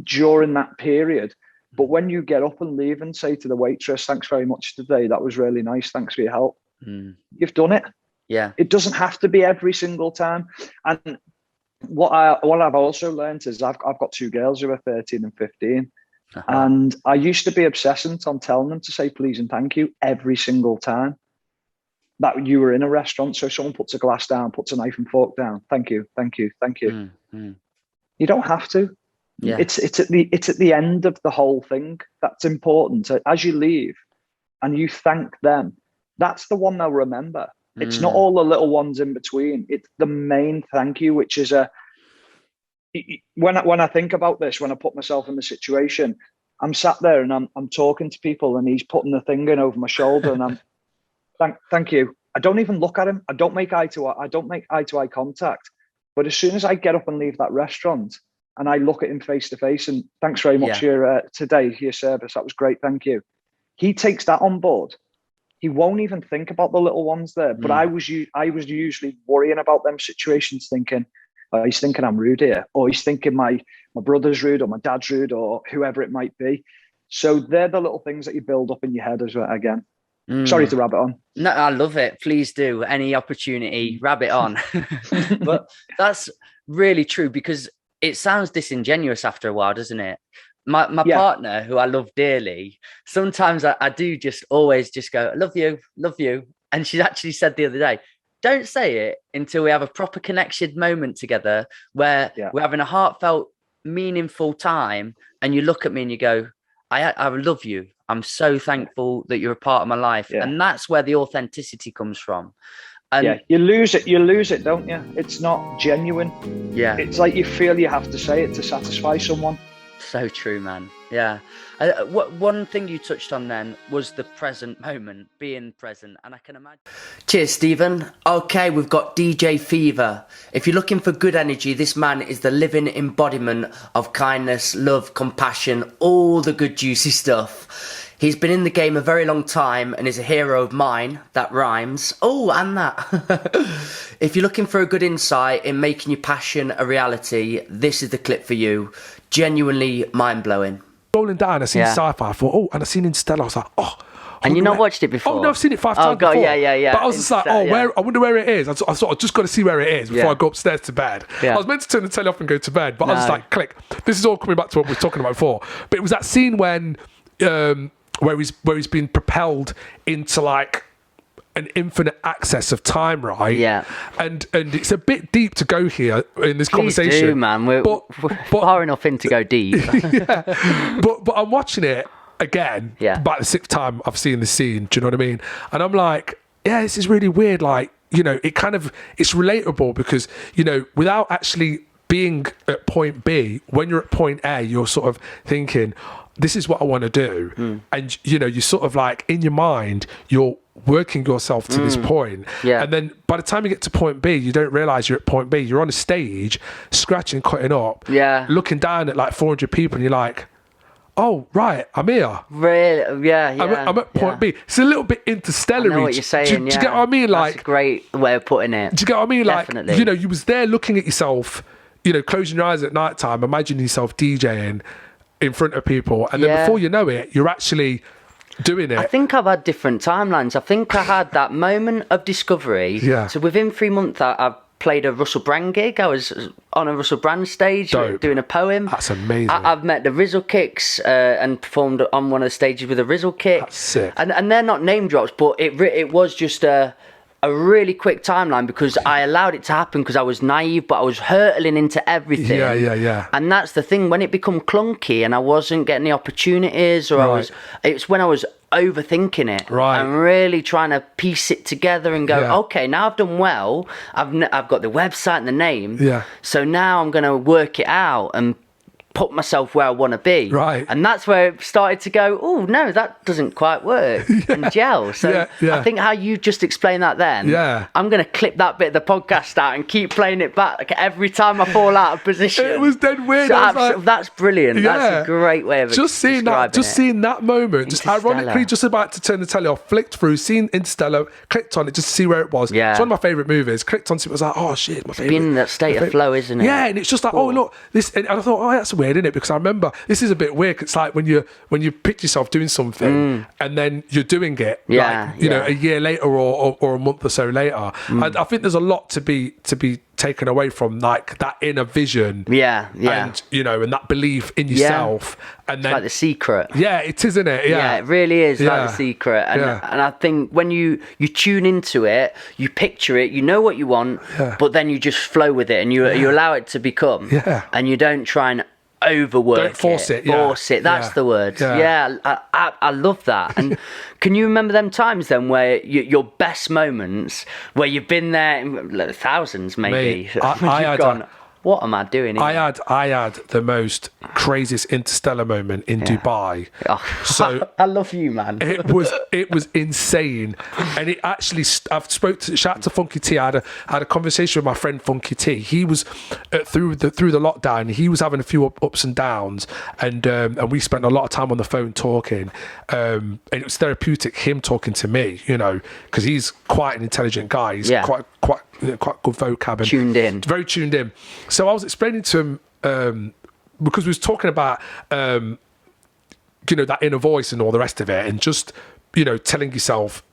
during that period, but when you get up and leave and say to the waitress, thanks very much today, that was really nice, thanks for your help, you've done it. Yeah. It doesn't have to be every single time. And what I've also learned is I've got two girls who are 13 and 15. And I used to be obsessant on telling them to say please and thank you every single time that you were in a restaurant. So someone puts a glass down, puts a knife and fork down, thank you, thank you, thank you. You don't have to. Yeah. It's at the end of the whole thing that's important. As you leave and you thank them, that's the one they'll remember. It's not all the little ones in between. It's the main thank you, which is when I think about this, when I put myself in the situation, I'm sat there and I'm talking to people and he's putting the thing in over my shoulder and I'm thank you. I don't even look at him. I don't make eye to eye contact. But as soon as I get up and leave that restaurant and I look at him face to face and thanks very much for your service. That was great. Thank you. He takes that on board. He won't even think about the little ones there. But I was usually worrying about them situations, thinking, oh, he's thinking I'm rude here, or he's thinking my brother's rude, or my dad's rude, or whoever it might be. So they're the little things that you build up in your head as well. Again, sorry to rabbit on. No, I love it. Please do. Any opportunity, rabbit on. But that's really true, because it sounds disingenuous after a while, doesn't it? My partner, who I love dearly, sometimes I do always go, love you. And she actually said the other day, don't say it until we have a proper connection moment together where we're having a heartfelt, meaningful time. And you look at me and you go, I love you. I'm so thankful that you're a part of my life. Yeah. And that's where the authenticity comes from. And you lose it, don't you? It's not genuine. Yeah. It's like you feel you have to say it to satisfy someone. So true, man. Yeah. One thing you touched on then was the present moment, being present. And I can imagine. Cheers, Stephen. Okay, we've got DJ Fever. If you're looking for good energy, this man is the living embodiment of kindness, love, compassion, all the good juicy stuff. He's been in the game a very long time and is a hero of mine. That rhymes. Oh, and that. If you're looking for a good insight in making your passion a reality, this is the clip for you. Genuinely mind-blowing. Rolling down, I seen Sci-Fi. I thought, and I seen Interstellar. I was like, And you've not watched it before? Oh no, I've seen it 5 times before. Yeah. But I was just like, I wonder where it is. I thought I've just got to see where it is before I go upstairs to bed. Yeah. I was meant to turn the telly off and go to bed, but I was just like, click. This is all coming back to what we were talking about before. But it was that scene when where he's been propelled into like an infinite access of time, right? Yeah. And it's a bit deep to go here in this conversation. Please do, man. We're far enough in to go deep. Yeah. But I'm watching it again. Yeah. About the 6th time I've seen the scene. Do you know what I mean? And I'm like, yeah, this is really weird. Like, you know, it's relatable because, you know, without actually being at point B, when you're at point A, you're sort of thinking, this is what I want to do. And, you know, you sort of like in your mind, you're working yourself to this point. Yeah. And then by the time you get to point B, you don't realise you're at point B. You're on a stage, scratching, cutting up, looking down at like 400 people, and you're like, oh, right, I'm here. Really? Yeah. I'm at point B. It's a little bit interstellar. I know what you're saying, do you get what I mean? Like, that's a great way of putting it. Do you get what I mean? Definitely. Like, you know, you was there looking at yourself, you know, closing your eyes at night time, imagining yourself DJing in front of people, and then before you know it, you're actually doing it. I think I've had different timelines. I think I had that moment of discovery. Yeah. So within 3 months, I've played a Russell Brand gig. I was on a Russell Brand stage doing a poem. That's amazing. I've met the Rizzle Kicks and performed on one of the stages with a Rizzle Kick. That's sick. And they're not name drops, but it was just a really quick timeline because I allowed it to happen because I was naive, but I was hurtling into everything. Yeah. And that's the thing, when it become clunky and I wasn't getting the opportunities, or it's when I was overthinking it. Right. I'm really trying to piece it together and go, okay, now I've done well. I've got the website and the name. Yeah. So now I'm going to work it out and put myself where I want to be. Right. And that's where it started to go, oh, no, that doesn't quite work and gel. So I think how you just explained that then, I'm going to clip that bit of the podcast out and keep playing it back every time I fall out of position. It was dead weird. So that's brilliant. That's a great way of seeing that moment, just ironically just about to turn the telly off, flicked through, seen Interstellar, clicked on it just to see where it was. Yeah. It's one of my favourite movies. Clicked on it, was like, oh shit, my favourite. Being in that state of flow, isn't it? Yeah, and it's just like, oh look, this, and I thought, oh, that's weird, isn't it? Because I remember this is a bit weird. It's like when you picture yourself doing something and then you're doing it, like, you know, a year later or a month or so later. I think there's a lot to be taken away from, like that inner vision, and you know, and that belief in yourself, and then like The Secret. Yeah, it is, isn't it? Yeah, it really is like The Secret. And I think when you tune into it, you picture it, you know what you want, but then you just flow with it and you allow it to become, and you don't try and overwork. Don't force it. Force it. That's the word. I love that. And can you remember them times then where your best moments, where you've been there, thousands maybe? Mate, I had gone, what am I doing here? I had the most craziest interstellar moment in Dubai. So I love you, man. It was insane, and it actually. I've shout out to Funky T. I had a conversation with my friend Funky T. He was through the lockdown. He was having a few ups and downs, and we spent a lot of time on the phone talking. And it was therapeutic, him talking to me, you know, because he's quite an intelligent guy. He's quite good vocab and very tuned in. So I was explaining to him because we was talking about you know, that inner voice and all the rest of it, and just, you know, telling yourself,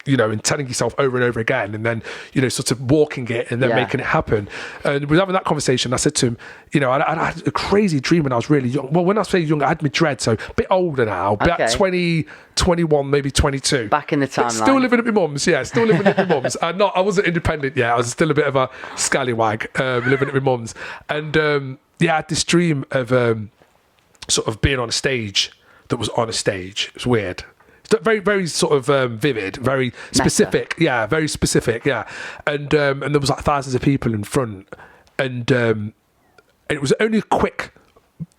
you know, and telling yourself over and over again, and then, you know, sort of walking it and then making it happen. And we were having that conversation. I said to him, you know, I had a crazy dream when I was really young. Well, when I was young, I had my dread, so a bit older now, about 20, 21, maybe 22. Back in the timeline. Still living at my mum's, still living at my mum's. I wasn't independent yet. I was still a bit of a scallywag, living at my mum's. And I had this dream of sort of being on a stage that was on a stage. It was weird. Very, very sort of vivid, very specific. Meta. Yeah, very specific. Yeah, and there was like thousands of people in front, and it was only a quick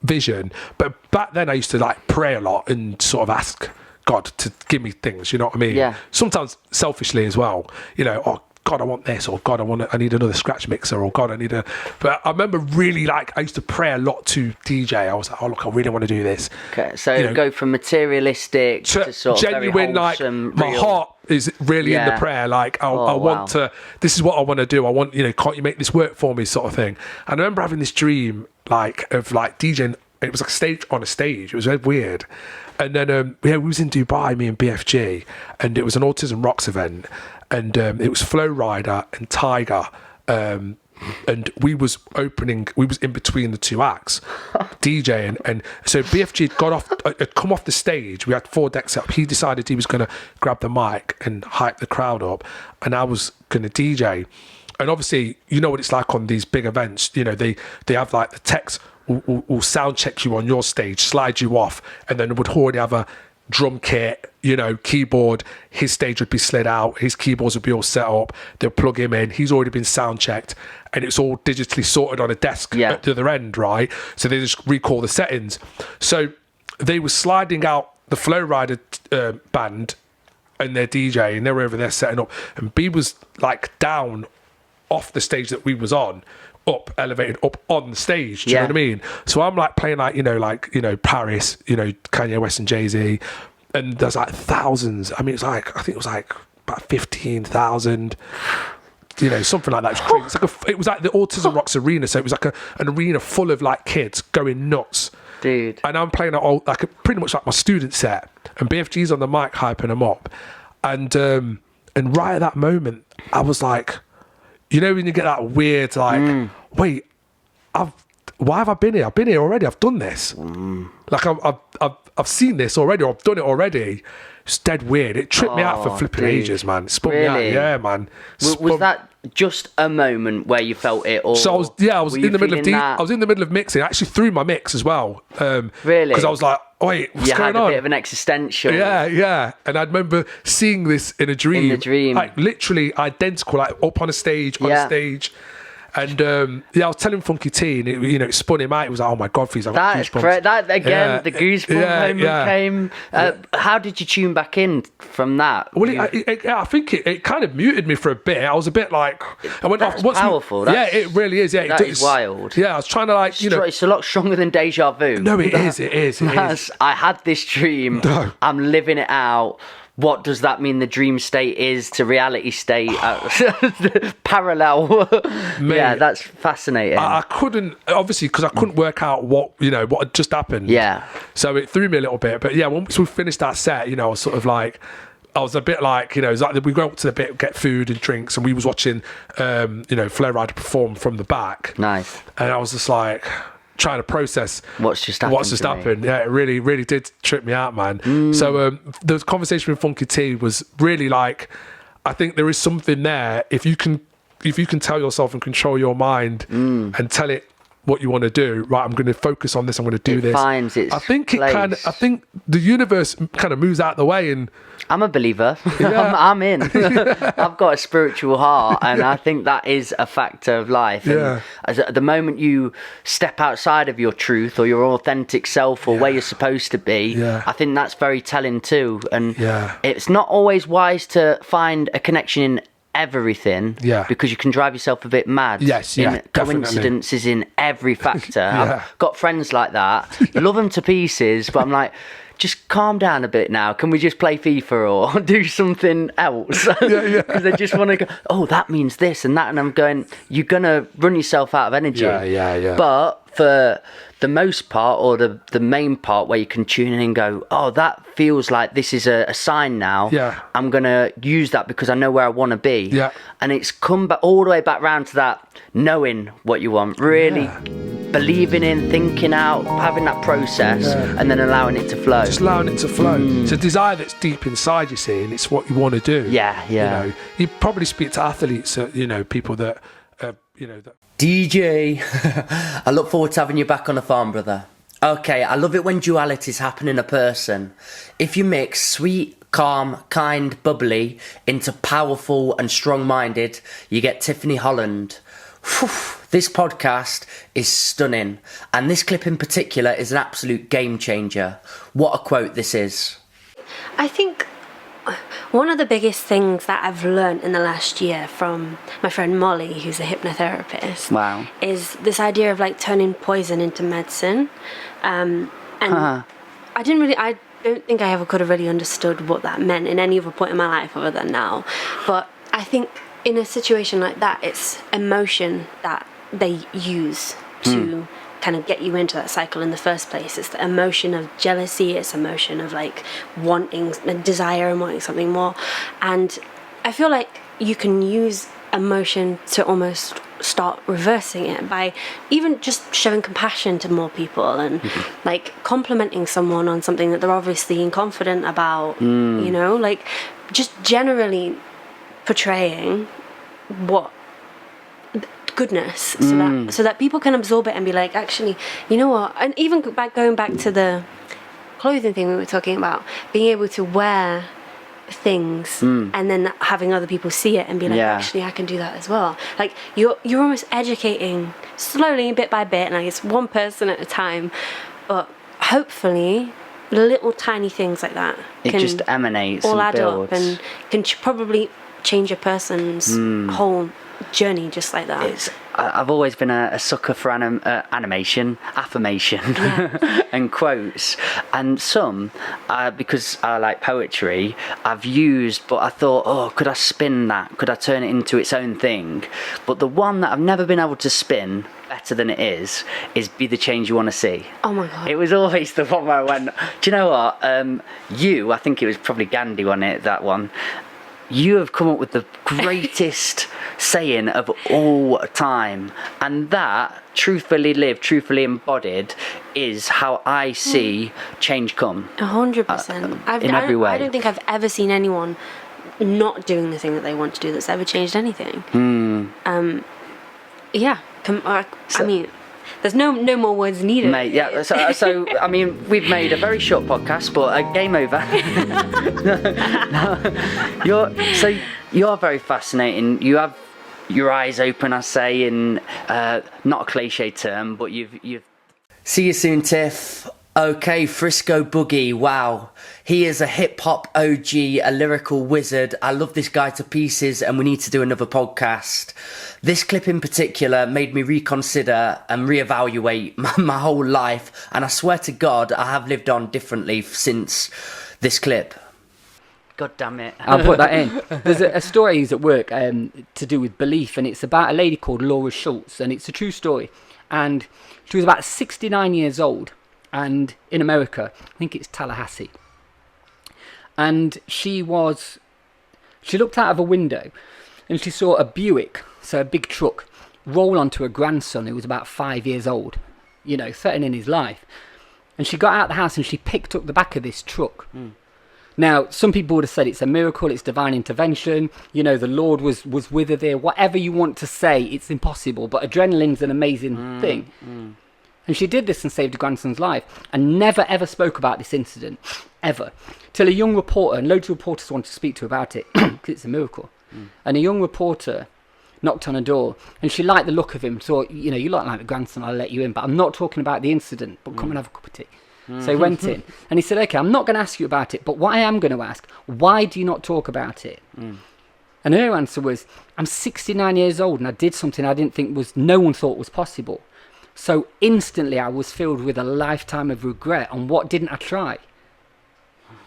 vision. But back then, I used to like pray a lot and sort of ask God to give me things. You know what I mean? Yeah. Sometimes selfishly as well. You know, oh God, I want this, or God, I need another scratch mixer, or God, I need a. But I remember really like I used to pray a lot to DJ. I was like, oh look, I really want to do this. Okay, so go from materialistic to sort of genuine, very wholesome, like my heart is really in the prayer. Like I want to. This is what I want to do. I want, you know, can't you make this work for me, sort of thing. And I remember having this dream of DJing It was like a stage on a stage. It was very weird. And then we was in Dubai, me and BFG, and it was an Autism Rocks event, and it was Flow Rider and Tiger, and we was in between the two acts, DJing, and so BFG had come off the stage. We had 4 decks up. He decided he was going to grab the mic and hype the crowd up, and I was going to DJ. And obviously, you know what it's like on these big events. You know, they have like the techs will sound check you on your stage, slide you off, and then would already have a drum kit, you know, keyboard. His stage would be slid out, his keyboards would be all set up, they'll plug him in, he's already been sound checked, and it's all digitally sorted on a desk at the other end, right? So they just recall the settings. So they were sliding out the Flow Rider band and their DJ, and they were over there setting up, and B was like down off the stage that we was on, up, elevated up on the stage. Do you know what I mean? So I'm like playing like, you know, Paris, you know, Kanye West and Jay-Z, and there's like thousands. I mean, it's like, I think it was like about 15,000, you know, something like that. It was like the Autism Rocks arena. So it was like an arena full of like kids going nuts. Dude. And I'm playing pretty much like my student set, and BFG's on the mic hyping them up. And right at that moment, I was like, you know, when you get that weird, like, wait, why have I been here? I've been here already. I've done this. Like, I've seen this already, or I've done it already. It's dead weird. It tripped me out for flipping ages, man. It spun me out. Yeah, man. Was that just a moment where you felt it, or so I was in the middle of I was in the middle of mixing. I actually threw my mix as well. Really? Because I was like, wait, what's going on? You had a bit of an existential. Yeah. And I remember seeing this in a dream. In the dream. Like, literally identical, like up on a stage, And I was telling Funky T, and it spun him out. It was like, oh my God, I've got goosebumps. That again, the goosebump moment came. How did you tune back in from that? Well, I think it kind of muted me for a bit. I was a bit like, I went that's off. Powerful. It really is. Yeah, that is wild. Yeah, I was trying to like, it's a lot stronger than deja vu. No, it is. I had this dream. No. I'm living it out. What does that mean the dream state is to reality state? Parallel. Mate, yeah, that's fascinating. I couldn't, obviously, because I couldn't work out what had just happened. Yeah. So it threw me a little bit. But yeah, once we finished that set, I was sort of like, I was a bit like, it was like we go up to the bit, get food and drinks, and we was watching, Flow Rider perform from the back. Nice. And I was just like, trying to process what's just happened. Yeah, it really, really did trip me out, man. So the conversation with Funky T was really like, I think there is something there if you can tell yourself and control your mind and tell it what you want to do. Right, I'm going to focus on this. I'm going to do this. Finds its place. I think the universe kind of moves out of the way, and I'm a believer. Yeah. I'm in. I've got a spiritual heart, and I think that is a factor of life. Yeah. And the moment you step outside of your truth or your authentic self or where you're supposed to be, I think that's very telling too. And it's not always wise to find a connection in everything, because you can drive yourself a bit mad. Coincidences in every factor. I've got friends like that. Love them to pieces, but I'm like, just calm down a bit now. Can we just play FIFA or do something else? Because they just want to go, oh, that means this and that. And I'm going, you're going to run yourself out of energy. But for the most part, or the main part where you can tune in and go, oh, that feels like this is a sign now. I'm going to use that because I know where I want to be. And it's come back all the way back round to that knowing what you want, really believing in, thinking out, having that process, and then allowing it to flow. Just allowing it to flow. It's a desire that's deep inside, you see, and it's what you want to do. You probably speak to athletes, people that, that... DJ, I look forward to having you back on the farm, brother. Okay, I love it when dualities happen in a person. If you mix sweet, calm, kind, bubbly into powerful and strong-minded, you get Tiffany Holland. Whew, this podcast is stunning, and this clip in particular is an absolute game changer. What a quote this is. I think one of the biggest things that I've learned in the last year from my friend Molly, who's a hypnotherapist, is this idea of like turning poison into medicine. And I don't think I ever could have really understood what that meant in any other point in my life other than now. But I think in a situation like that, it's emotion that they use to kind of get you into that cycle in the first place. It's the emotion of jealousy, it's emotion of like wanting, desire and wanting something more. And I feel like you can use emotion to almost start reversing it by even just showing compassion to more people and like complimenting someone on something that they're obviously confident about, you know, like just generally portraying what goodness so that people can absorb it and be like, actually, you know what, and even going back to the clothing thing we were talking about, being able to wear things and then having other people see it and be like, actually I can do that as well. Like you're almost educating slowly, bit by bit, and like it's one person at a time, but hopefully little tiny things like that can just emanates all and add builds. up and can probably change a person's whole journey just like that. I've always been a sucker for animation, affirmation, and quotes. And some, because I like poetry, I've used, but I thought, oh, could I spin that? Could I turn it into its own thing? But the one that I've never been able to spin better than it is be the change you want to see. Oh my God. It was always the one where I went, do you know what? I think it was probably Gandhi on it, that one. You have come up with the greatest saying of all time, and that, truthfully lived, truthfully embodied, is how I see change come. 100%. In every way. I don't think I've ever seen anyone not doing the thing that they want to do that's ever changed anything. I mean, there's no more words needed. Mate, yeah, so I mean, we've made a very short podcast, but game over. You're very fascinating. You have your eyes open, I say, in not a cliche term, but you've... See you soon, Tiff. Okay, Frisco Boogie, wow. He is a hip-hop OG, a lyrical wizard. I love this guy to pieces, and we need to do another podcast. This clip in particular made me reconsider and reevaluate my whole life, and I swear to God, I have lived on differently since this clip. God damn it. I'll put that in. There's a story at work to do with belief, and it's about a lady called Laura Schultz, and it's a true story. And she was about 69 years old, and in America, I think it's Tallahassee. And she looked out of a window, and she saw a Buick, so a big truck, roll onto her grandson who was about 5 years old, you know, threatening his life. And she got out of the house and she picked up the back of this truck. Now, some people would have said it's a miracle, it's divine intervention, you know, the Lord was with her there, whatever you want to say, it's impossible, but adrenaline's an amazing thing. And she did this and saved her grandson's life, and never ever spoke about this incident, ever. Till a young reporter, and loads of reporters wanted to speak to her about it, because it's a miracle. And a young reporter knocked on her door, and she liked the look of him, thought, you know, you like my grandson, I'll let you in, but I'm not talking about the incident, but come and have a cup of tea. So he went in, and he said, okay, I'm not going to ask you about it, but what I am going to ask, why do you not talk about it? And her answer was, I'm 69 years old, and I did something I didn't think no one thought was possible. So instantly I was filled with a lifetime of regret on what didn't I try?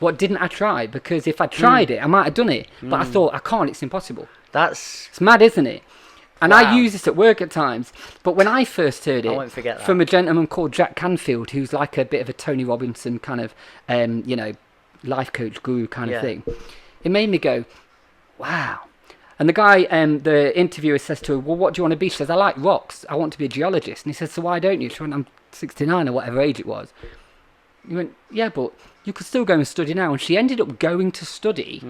What didn't I try? Because if I tried it, I might have done it. But I thought, I can't, it's impossible. It's mad, isn't it? And I use this at work at times. But when I first heard it, I won't forget that. from a gentleman called Jack Canfield, who's like a bit of a Tony Robinson kind of, you know, life coach guru kind of thing, it made me go, wow. And the guy, the interviewer says to her, well, what do you want to be? She says, I like rocks. I want to be a geologist. And he says, so why don't you? She went, I'm 69 or whatever age it was. He went, yeah, but you could still go and study now. And she ended up going to study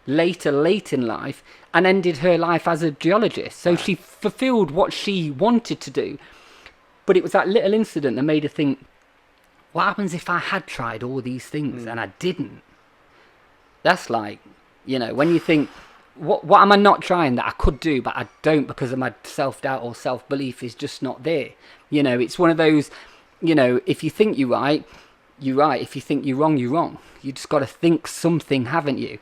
late in life and ended her life as a geologist. So she fulfilled what she wanted to do. But it was that little incident that made her think, what happens if I had tried all these things and I didn't? That's like, you know, when you think, what am I not trying that I could do but I don't because of my self-doubt or self-belief is just not there. You know, it's one of those, you know, if you think you're right, you're right. If you think you're wrong, you're wrong. You just got to think something, haven't you?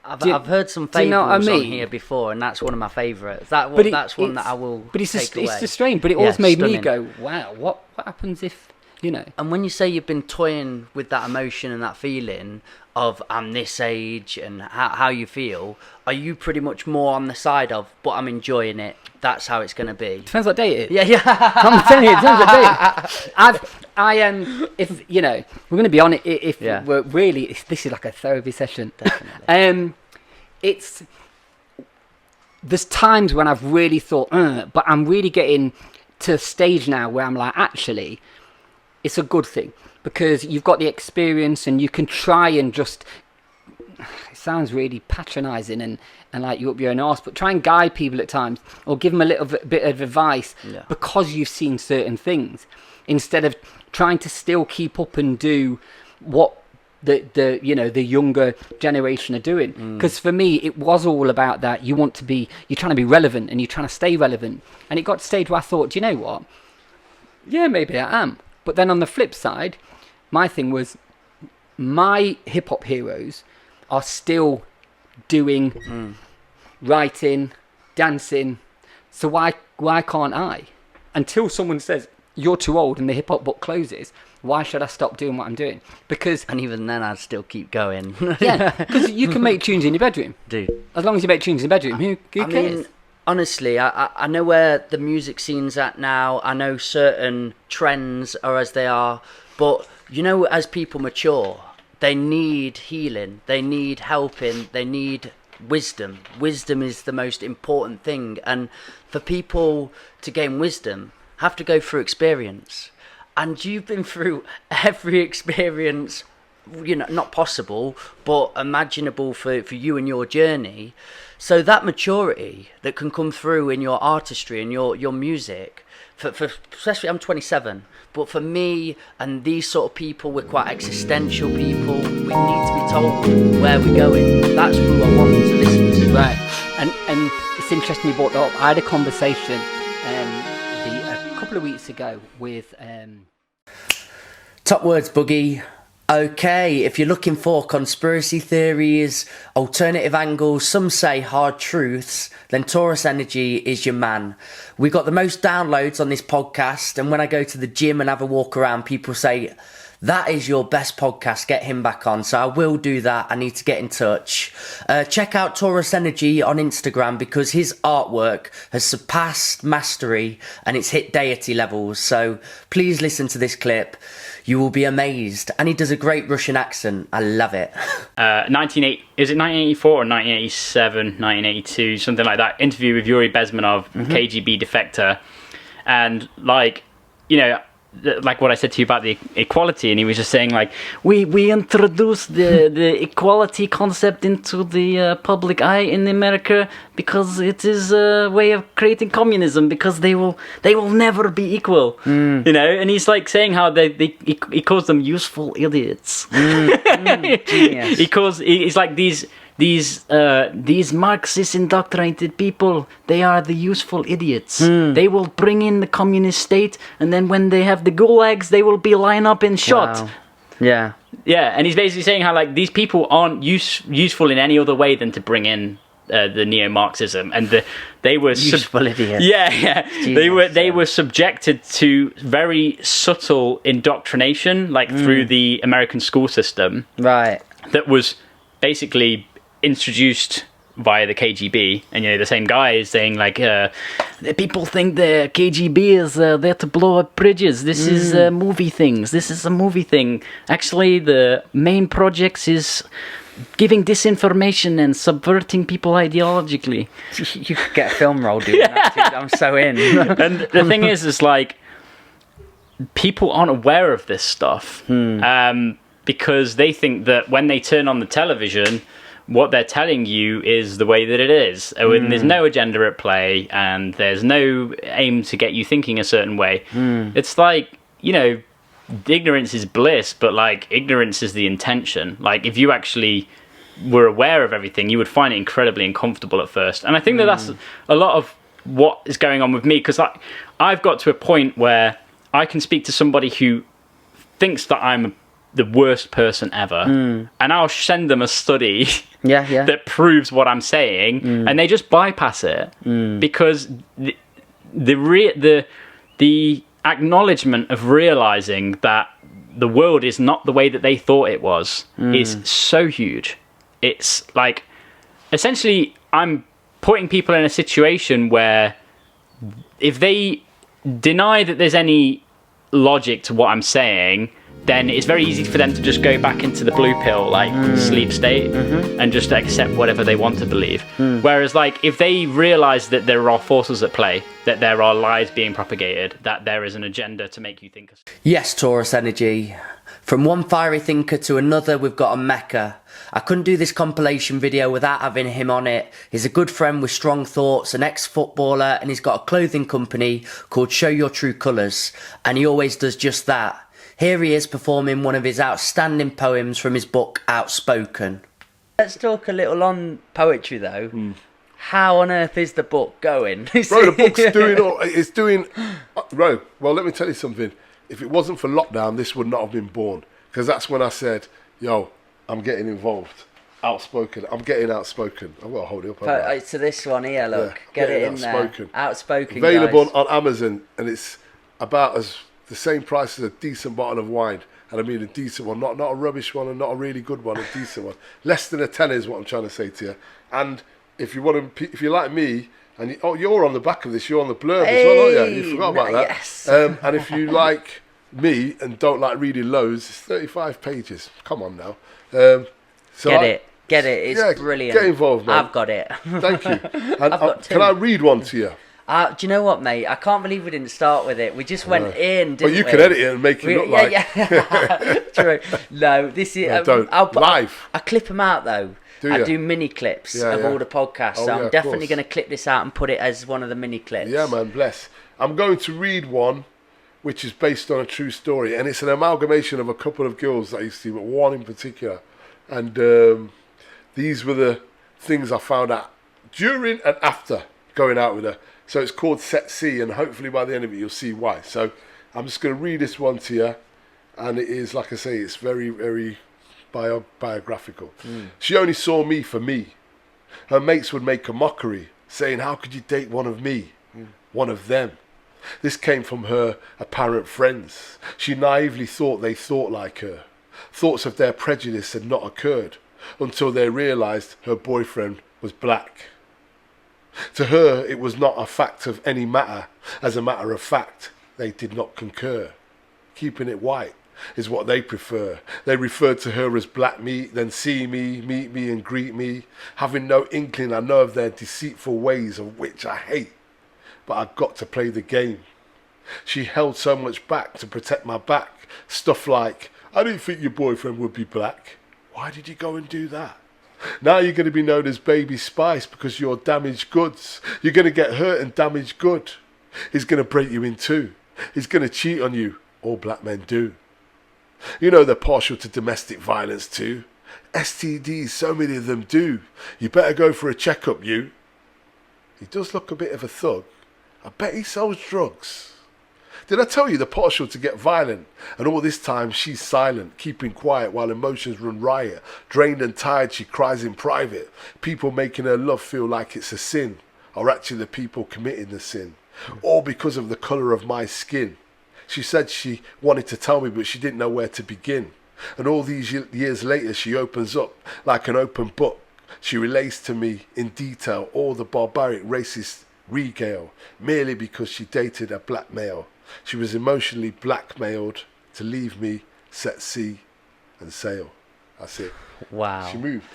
I've heard some fables on here before, and that's one of my favourites. That's one that I will take away. It's just strange, but it always made me go, wow, what happens if, you know? And when you say you've been toying with that emotion and that feeling, of I'm this age and how you feel, are you pretty much more on the side of, but I'm enjoying it, that's how it's going to be? Depends what day it is. Yeah. I'm telling you, it depends what day. I am, if, you know, we're going to be on it, if we're really, this is like a therapy session. Definitely. There's times when I've really thought, but I'm really getting to a stage now where I'm like, actually, it's a good thing. Because you've got the experience and you can try and just, it sounds really patronising and like you up your own arse, but try and guide people at times or give them a little bit of advice because you've seen certain things, instead of trying to still keep up and do what the younger generation are doing. Because for me, it was all about that. You're trying to be relevant and you're trying to stay relevant. And it got to a stage where I thought, do you know what? Yeah, maybe I am. But then on the flip side, my thing was, my hip-hop heroes are still doing writing, dancing, so why can't I? Until someone says, you're too old and the hip-hop book closes, why should I stop doing what I'm doing? And even then I'd still keep going. Yeah, because you can make tunes in your bedroom. Dude. As long as you make tunes in your bedroom, who cares? Mean, honestly, I know where the music scene's at now. I know certain trends are as they are. But, you know, as people mature, they need healing. They need helping. They need wisdom. Wisdom is the most important thing. And for people to gain wisdom, have to go through experience. And you've been through every experience, you know, not possible, but imaginable for you and your journey. So that maturity that can come through in your artistry and your music, for especially I'm 27, but for me and these sort of people, we're quite existential people. We need to be told where we're going. That's who I want to listen to. Right, and it's interesting you brought that up. I had a conversation a couple of weeks ago with Top words, Boogie. Okay, if you're looking for conspiracy theories, alternative angles, some say hard truths, then Torus Energy is your man. We got the most downloads on this podcast, and when I go to the gym and have a walk around, people say, that is your best podcast, get him back on. So I will do that. I need to get in touch. Check out Torus Energy on Instagram because his artwork has surpassed mastery and it's hit deity levels. So please listen to this clip. You will be amazed. And he does a great Russian accent. I love it. Is it 1984 or 1987, 1982, something like that. Interview with Yuri Bezmenov, KGB defector. And like, you know, like what I said to you about the equality, and he was just saying like we introduced the equality concept into the public eye in America because it is a way of creating communism, because they will never be equal, you know. And he's like saying how he calls them useful idiots. Because he's like these Marxist indoctrinated people, they are the useful idiots. They will bring in the communist state, and then when they have the gulags, they will be lined up and shot. Wow. Yeah, and he's basically saying how like these people aren't useful in any other way than to bring in the neo-Marxism, and they were useful idiots. Yeah. They were subjected to very subtle indoctrination, like through the American school system, right? That was basically introduced via the KGB, and you know the same guy is saying like the people think the KGB is there to blow up bridges. This is movie things. This is a movie thing. Actually, the main projects is giving disinformation and subverting people ideologically. You could get a film role doing that too. I'm so in. And the thing is like people aren't aware of this stuff because they think that when they turn on the television, what they're telling you is the way that it is. And there's no agenda at play, and there's no aim to get you thinking a certain way. It's like, you know, ignorance is bliss, but like ignorance is the intention. Like if you actually were aware of everything, you would find it incredibly uncomfortable at first. And I think that that's a lot of what is going on with me, because I've got to a point where I can speak to somebody who thinks that I'm the worst person ever, and I'll send them a study that proves what I'm saying, and they just bypass it because the acknowledgement of realizing that the world is not the way that they thought it was is so huge. It's like, essentially, I'm putting people in a situation where if they deny that there's any logic to what I'm saying, then it's very easy for them to just go back into the blue pill, like sleep state, and just accept whatever they want to believe. Whereas, like, if they realize that there are forces at play, that there are lies being propagated, that there is an agenda to make you think. Yes, Torus Energy. From one fiery thinker to another, we've got Emeka. I couldn't do this compilation video without having him on it. He's a good friend with strong thoughts, an ex-footballer, and he's got a clothing company called Show Your True Colours, and he always does just that. Here he is performing one of his outstanding poems from his book Outspoken. Let's talk a little on poetry though. How on earth is the book going? Bro, the book's doing bro, well, let me tell you something. If it wasn't for lockdown, this would not have been born. Because that's when I said, yo, I'm getting involved. Outspoken. I'm getting outspoken. I've got to hold it up. So this one here, look. Yeah, get it in outspoken. There. Outspoken, available guys. on Amazon, and it's about as the same price as a decent bottle of wine. And I mean a decent one, not a rubbish one and not a really good one, a decent one. Less than a tenner is what I'm trying to say to you. And if you want to, if you're like me, and you're on the back of this, you're on the blurb as well, aren't you? You forgot about that. Yes. And if you like me and don't like reading loads, it's 35 pages. Come on now. So Get it. It's brilliant. Get involved, man. I've got it. Thank you. And, can I read one to you? Do you know what, mate? I can't believe we didn't start with it. We just went in, didn't we? Well, you can edit it and make it look like... Yeah. True. No, this is... live. I clip them out, though. I do mini clips of all the podcasts. So I'm definitely going to clip this out and put it as one of the mini clips. Yeah, man, bless. I'm going to read one which is based on a true story. And it's an amalgamation of a couple of girls that I used to see, but one in particular. And these were the things I found out during and after going out with her. So it's called Set C, and hopefully by the end of it you'll see why. So I'm just going to read this one to you, and it is, like I say, it's very, very biographical. She only saw me for me. Her mates would make a mockery, saying, how could you date one of me? One of them. This came from her apparent friends. She naively thought they thought like her. Thoughts of their prejudice had not occurred until they realised her boyfriend was black. To her, it was not a fact of any matter. As a matter of fact, they did not concur. Keeping it white is what they prefer. They referred to her as black meat, then see me, meet me and greet me. Having no inkling, I know of their deceitful ways, of which I hate. But I've got to play the game. She held so much back to protect my back. Stuff like, I didn't think your boyfriend would be black. Why did you go and do that? Now you're going to be known as Baby Spice because you're damaged goods. You're going to get hurt and damaged good. He's going to break you in two. He's going to cheat on you. All black men do. You know they're partial to domestic violence too. STDs, so many of them do. You better go for a checkup, you. He does look a bit of a thug. I bet he sells drugs. Did I tell you they're partial to get violent? And all this time she's silent, keeping quiet while emotions run riot. Drained and tired, she cries in private. People making her love feel like it's a sin, are actually the people committing the sin. All because of the colour of my skin. She said she wanted to tell me, but she didn't know where to begin. And all these years later, she opens up like an open book. She relates to me in detail all the barbaric racist regale, merely because she dated a black male. She was emotionally blackmailed to leave me, set sea and sail. That's it. Wow. She moved.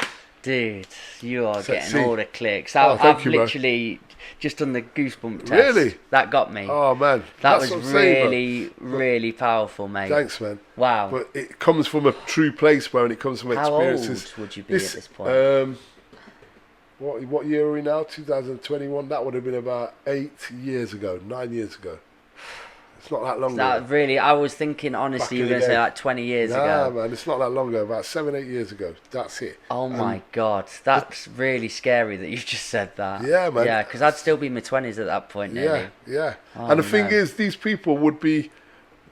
Dude, you are Set getting sea. all the clicks. Thank I've you, literally just done the goosebump test. Really? That got me. Oh, man. That That's was what I'm saying, really, really powerful, mate. Thanks, man. Wow. But it comes from a true place, bro, and it comes from experiences. How old would you be at this point? What year are we now? 2021? That would have been about 9 years ago. It's not that long ago. Really, I was thinking, honestly, you were going to say like 20 years ago. Nah, man, it's not that long ago. About 7-8 years ago. That's it. Oh, my God. That's really scary that you just said that. Yeah, man. Yeah, because I'd still be in my 20s at that point, nearly. Yeah. Oh, And the thing is, these people would be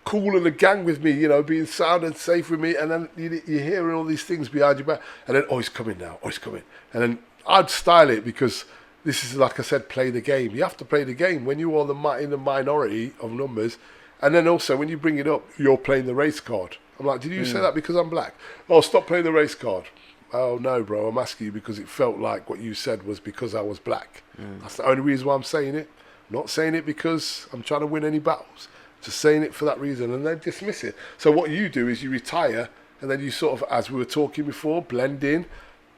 cool in a gang with me, you know, being sound and safe with me, and then you're hearing all these things behind your back, and then, oh, he's coming now, oh, he's coming. And then I'd style it because this is, like I said, play the game. You have to play the game. When you're in the minority of numbers And then also, when you bring it up, you're playing the race card. I'm like, did you say that because I'm black? Oh, stop playing the race card. Oh, no, bro, I'm asking you because it felt like what you said was because I was black. That's the only reason why I'm saying it. I'm not saying it because I'm trying to win any battles. Just saying it for that reason, and then dismiss it. So what you do is you retire, and then you sort of, as we were talking before, blend in,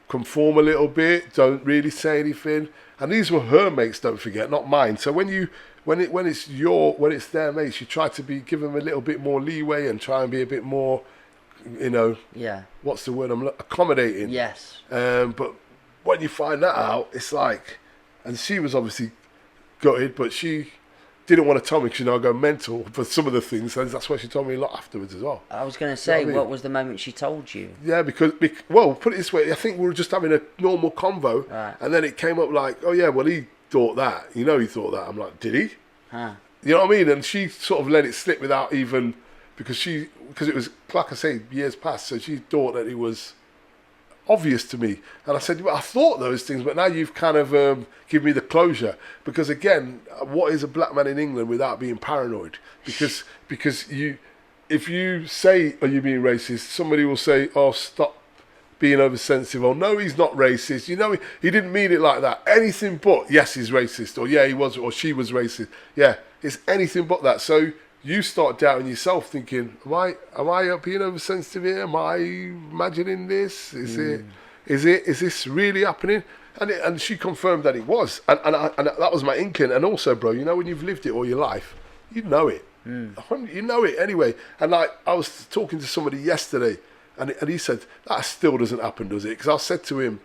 conform a little bit, don't really say anything. And these were her mates, don't forget, not mine. So when it's their mates, you try to give them a little bit more leeway and try and be a bit more, what's the word? Accommodating. Yes. But when you find that out, it's like, and she was obviously gutted, but she didn't want to tell me because I go mental for some of the things, and that's why she told me a lot afterwards as well. I was going to say, You know what was the moment she told you? Yeah, because put it this way, I think we were just having a normal convo, and then it came up like, oh yeah, well he thought that, he thought that. I'm like, did he? Huh. You know what I mean? And she sort of let it slip without even, because it was, like I say, years past, so she thought that it was obvious to me. And I said, well, I thought those things, but now you've kind of given me the closure. Because again, what is a black man in England without being paranoid? Because if you say, are you being racist, somebody will say, oh, stop being oversensitive, or no, he's not racist. He didn't mean it like that. Anything but, yes, he's racist, or yeah, he was, or she was racist. Yeah, it's anything but that. So you start doubting yourself, thinking, am I being oversensitive here? Am I imagining this? Is this really happening? And she confirmed that it was, and that was my inkling. And also, bro, when you've lived it all your life, you know it. You know it anyway. And like, I was talking to somebody yesterday, and he said, that still doesn't happen, does it? Because I said to him,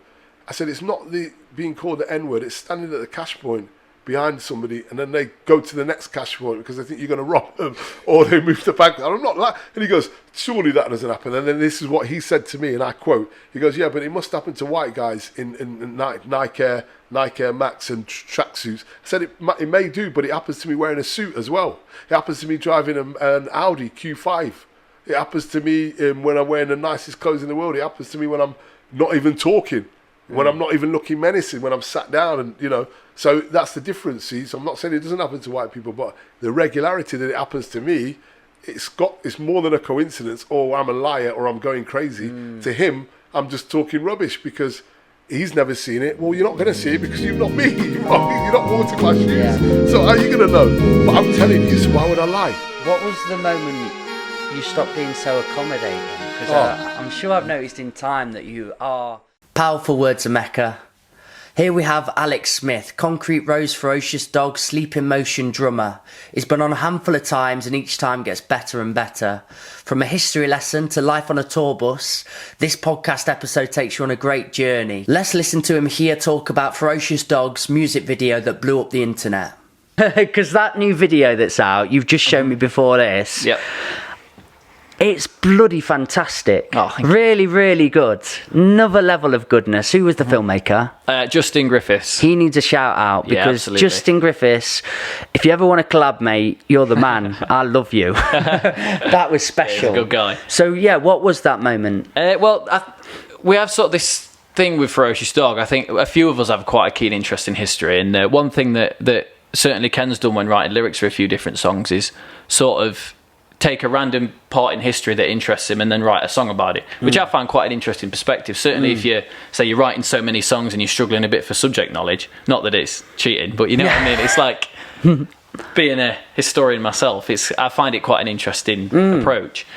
it's not the being called the N-word, it's standing at the cash point behind somebody, and then they go to the next cash point because they think you're going to rob them, or they move the bank. And I'm not like, and he goes, surely that doesn't happen. And then this is what he said to me, and I quote, he goes, yeah, but it must happen to white guys in Nike Air Max and tracksuits. I said, it may do, but it happens to me wearing a suit as well. It happens to me driving an Audi Q5. It happens to me when I'm wearing the nicest clothes in the world. It happens to me when I'm not even talking, when I'm not even looking menacing, when I'm sat down, and so that's the difference. See, so I'm not saying it doesn't happen to white people, but the regularity that it happens to me, it's more than a coincidence, or I'm a liar, or I'm going crazy. To him, I'm just talking rubbish because he's never seen it. Well, you're not going to see it because you're not me. You're not walking my shoes. Yeah. So how are you going to know? But I'm telling you, so why would I lie? What was the moment you stopped being so accommodating? Because I'm sure I've noticed in time that you are. Powerful words, Emeka. Here we have Alex Smith, Concrete Rose Ferocious Dog, Sleep in Motion drummer. He's been on a handful of times and each time gets better and better. From a history lesson to life on a tour bus, this podcast episode takes you on a great journey. Let's listen to him here talk about Ferocious Dog's music video that blew up the internet. Because that new video that's out, you've just shown me before this. Yep. It's bloody fantastic. Oh, really, really good. Another level of goodness. Who was the filmmaker? Justin Griffiths. He needs a shout out because Justin Griffiths, if you ever want to collab, mate, you're the man. I love you. That was special. He's a good guy. So, yeah, what was that moment? We have sort of this thing with Ferocious Dog. I think a few of us have quite a keen interest in history. And one thing that certainly Ken's done when writing lyrics for a few different songs is sort of take a random part in history that interests him and then write a song about it, which I find quite an interesting perspective. Certainly if you're writing so many songs and you're struggling a bit for subject knowledge, not that it's cheating, but you know what I mean? It's like being a historian myself, I find it quite an interesting approach.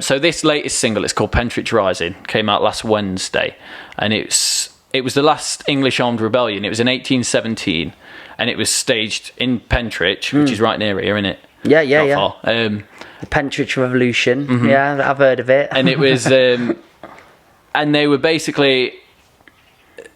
So this latest single, it's called Pentridge Rising, came out last Wednesday, and it was the last English armed rebellion. It was in 1817, and it was staged in Pentridge, which is right near here, isn't it? Yeah. Not far. The Pentridge Revolution. Yeah, I've heard of it. And it was, and they were basically,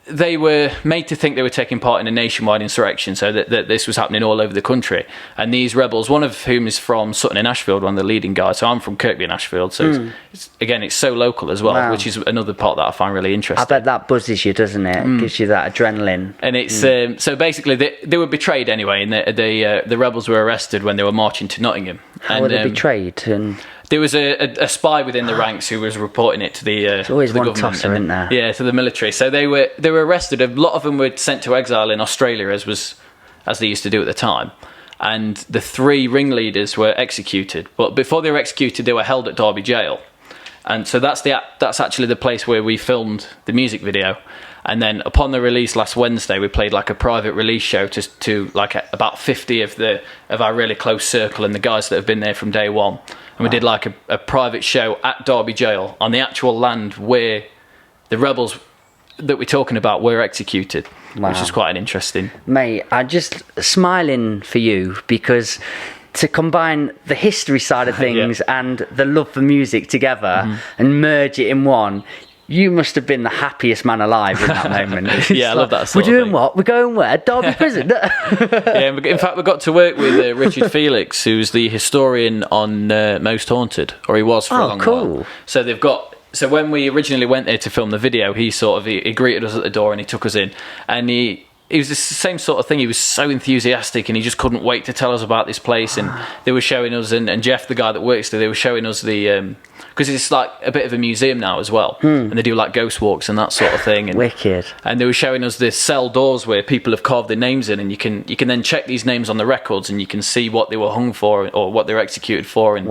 they were made to think they were taking part in a nationwide insurrection, so that this was happening all over the country. And these rebels, one of whom is from Sutton in Ashfield, one of the leading guys. So I'm from Kirkby in Ashfield, so it's so local as well, which is another part that I find really interesting. I bet that buzzes you, doesn't it? Gives you that adrenaline. And it's so basically they were betrayed anyway, and the rebels were arrested when they were marching to Nottingham. How were they betrayed? And there was a spy within the ranks who was reporting it to the There's always to the one government, tosser, isn't there? Yeah, to the military. So they were arrested. A lot of them were sent to exile in Australia, as they used to do at the time. and the 3 ringleaders were executed. But before they were executed, they were held at Derby Jail. And so that's actually the place where we filmed the music video. And then upon the release last Wednesday, we played like a private release show to like about 50 of our really close circle and the guys that have been there from day one. And we did like a private show at Derby Jail on the actual land where the rebels that we're talking about were executed, which is quite an interesting. Mate, I'm just smiling for you because to combine the history side of things and the love for music together and merge it in one, you must have been the happiest man alive in that moment. Yeah, I love that We're doing what? We're going where? Derby Prison? Yeah, in fact, we got to work with Richard Felix, who's the historian on Most Haunted, or he was for a long while. So when we originally went there to film the video, he greeted us at the door and he took us in, and he was the same sort of thing. He was so enthusiastic and he just couldn't wait to tell us about this place. And they were showing us, and Jeff, the guy that works there, they were showing us the because it's like a bit of a museum now as well, and they do like ghost walks and that sort of thing. And, wicked. And they were showing us the cell doors where people have carved their names in, and you can then check these names on the records and you can see what they were hung for or what they were executed for, and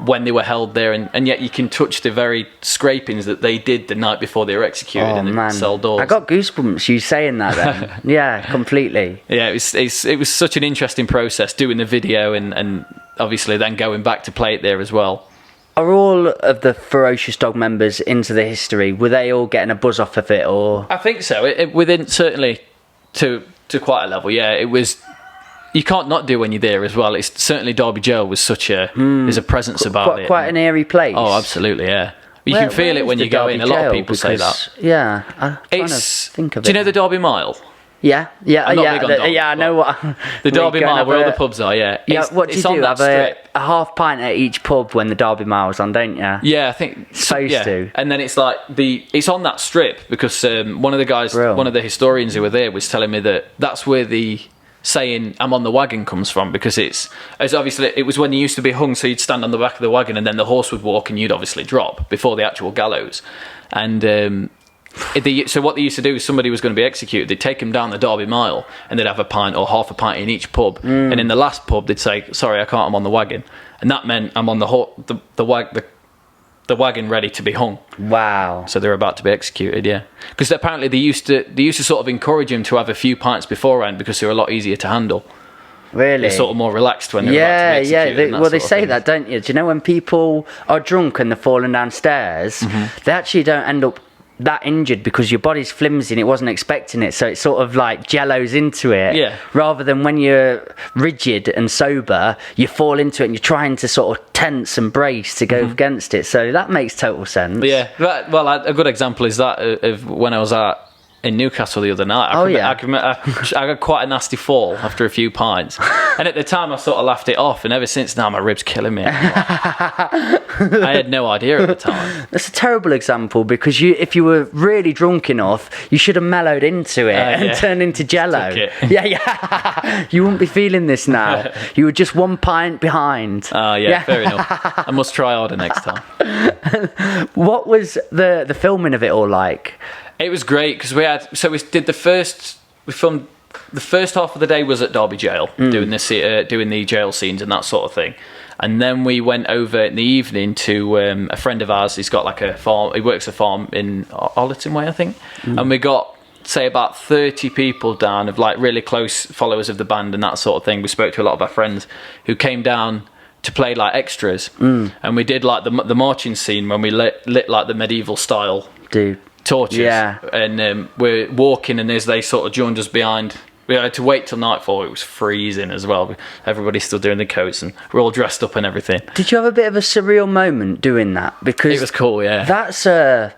when they were held there, and yet you can touch the very scrapings that they did the night before they were executed in the cell doors. I got goosebumps you saying that then. Yeah, completely. Yeah, it was such an interesting process doing the video and obviously then going back to play it there as well. Are all of the Ferocious Dog members into the history? Were they all getting a buzz off of it, or? I think so. Within certainly to quite a level. Yeah, it was. You can't not do when you're there as well. It's certainly Derby Jail was such a there's a presence about it. Quite an eerie place. Oh, absolutely. Yeah. You can feel it when you go in. A lot of people say that. Yeah, I'm trying to think of it. Do you know the Derby Mile? Yeah. I know what. The Derby Mile, where all the pubs are. Yeah. What do you do? Have a half pint at each pub when the Derby Mile's on, don't you? Yeah, I think supposed to. And then it's like it's on that strip because one of the guys, one of the historians who were there, was telling me that's where the saying "I'm on the wagon" comes from, because it was when you used to be hung, so you'd stand on the back of the wagon and then the horse would walk and you'd obviously drop before the actual gallows. And so what they used to do is somebody was going to be executed, they'd take him down the Derby Mile and they'd have a pint or half a pint in each pub, and in the last pub they'd say, "Sorry, I can't, I'm on the wagon," and that meant I'm on the wagon ready to be hung. Wow. So they're about to be executed. Yeah, because apparently they used to sort of encourage him to have a few pints beforehand because they were a lot easier to handle. Really? They're sort of more relaxed when they're about to be executed. They say that, don't you? Do you know when people are drunk and they're falling downstairs, they actually don't end up that injured because your body's flimsy and it wasn't expecting it, so it sort of like jellos into it. Yeah. Rather than when you're rigid and sober, you fall into it and you're trying to sort of tense and brace to go against it. So that makes total sense. Yeah. A good example is that of when I was in Newcastle the other night. I got quite a nasty fall after a few pints, and at the time I sort of laughed it off, and ever since now my ribs killing me. I had no idea at the time. That's a terrible example, because if you were really drunk enough, you should have mellowed into it and turned into jello. Yeah. You wouldn't be feeling this now. You were just one pint behind. Fair enough. I must try harder next time. What was the filming of it all like? It was great because we filmed the first half of the day was at Derby Jail, doing the jail scenes and that sort of thing, and then we went over in the evening to a friend of ours. He's got like a farm. He works a farm in Ollerton Way, I think, and we got say about 30 people down of like really close followers of the band and that sort of thing. We spoke to a lot of our friends who came down to play like extras, and we did like the marching scene when we lit like the medieval style torches, and we're walking, and as they sort of joined us behind, we had to wait till nightfall. It was freezing as well. Everybody's still doing the coats and we're all dressed up and everything. Did you have a bit of a surreal moment doing that? Because it was cool, yeah. That's a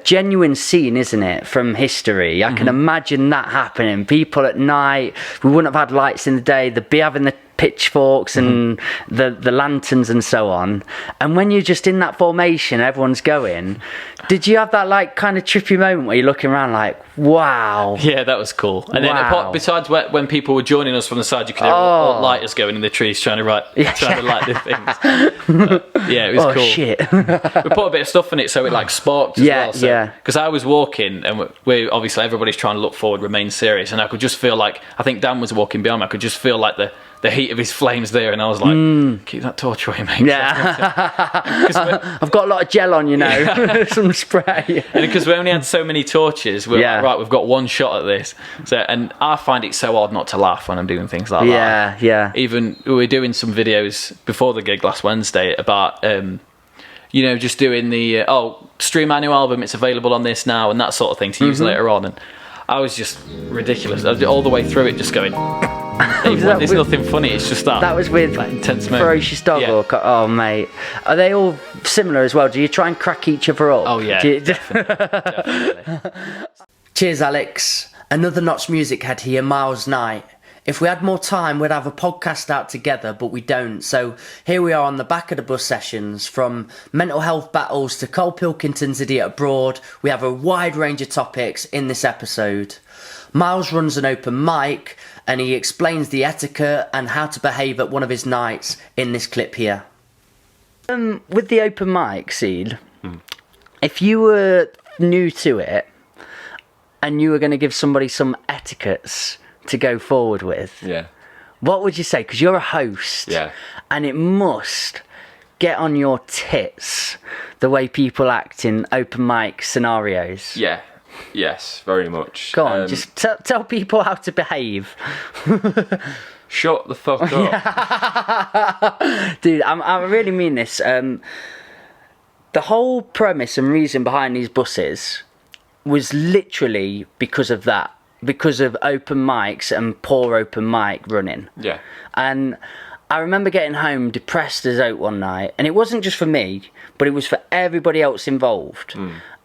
genuine scene, isn't it, from history? I can imagine that happening. People at night, we wouldn't have had lights in the day, they'd be having the pitchforks and the lanterns and so on, and when you're just in that formation, everyone's going. Did you have that like kind of trippy moment where you're looking around like, wow? Yeah, that was cool. And then besides when people were joining us from the side, you could hear all lighters going in the trees trying to light the things. Yeah, it was cool. Shit. We put a bit of stuff in it so it like sparked as well. So, because I was walking, and we obviously everybody's trying to look forward, remain serious, and I could just feel like, I think Dan was walking behind me, I could just feel like the the heat of his flames there, and I was like, keep that torch away, mate. Yeah. I've got a lot of gel on, you know, some spray. And because we only had so many torches, we're like, right, we've got one shot at this. So, and I find it so hard not to laugh when I'm doing things like that. Yeah. Even we were doing some videos before the gig last Wednesday about, you know, just doing the, stream our new album, it's available on this now, and that sort of thing to use later on. And I was just ridiculous. I was all the way through it just going, there's nothing funny, it's just that. That was with like, intense moment. Ferocious Dog? Yeah. Oh, mate. Are they all similar as well? Do you try and crack each other up? Oh, yeah. Definitely. Cheers, Alex. Another Notch music head here, Myles Knight. If we had more time, we'd have a podcast out together, but we don't. So here we are on the back of the bus sessions, from mental health battles to Cole Pilkington's Idiot Abroad. We have a wide range of topics in this episode. Myles runs an open mic, and he explains the etiquette and how to behave at one of his nights in this clip here. With the open mic scene, if you were new to it and you were going to give somebody some etiquettes to go forward with, what would you say? Because you're a host, and it must get on your tits the way people act in open mic scenarios. Yes, very much. Go on, just tell people how to behave. Shut the fuck up. Dude, I really mean this. The whole premise and reason behind these buses was literally because of that. Because of open mics and poor open mic running. Yeah. And I remember getting home depressed as out one night, and it wasn't just for me, but it was for everybody else involved.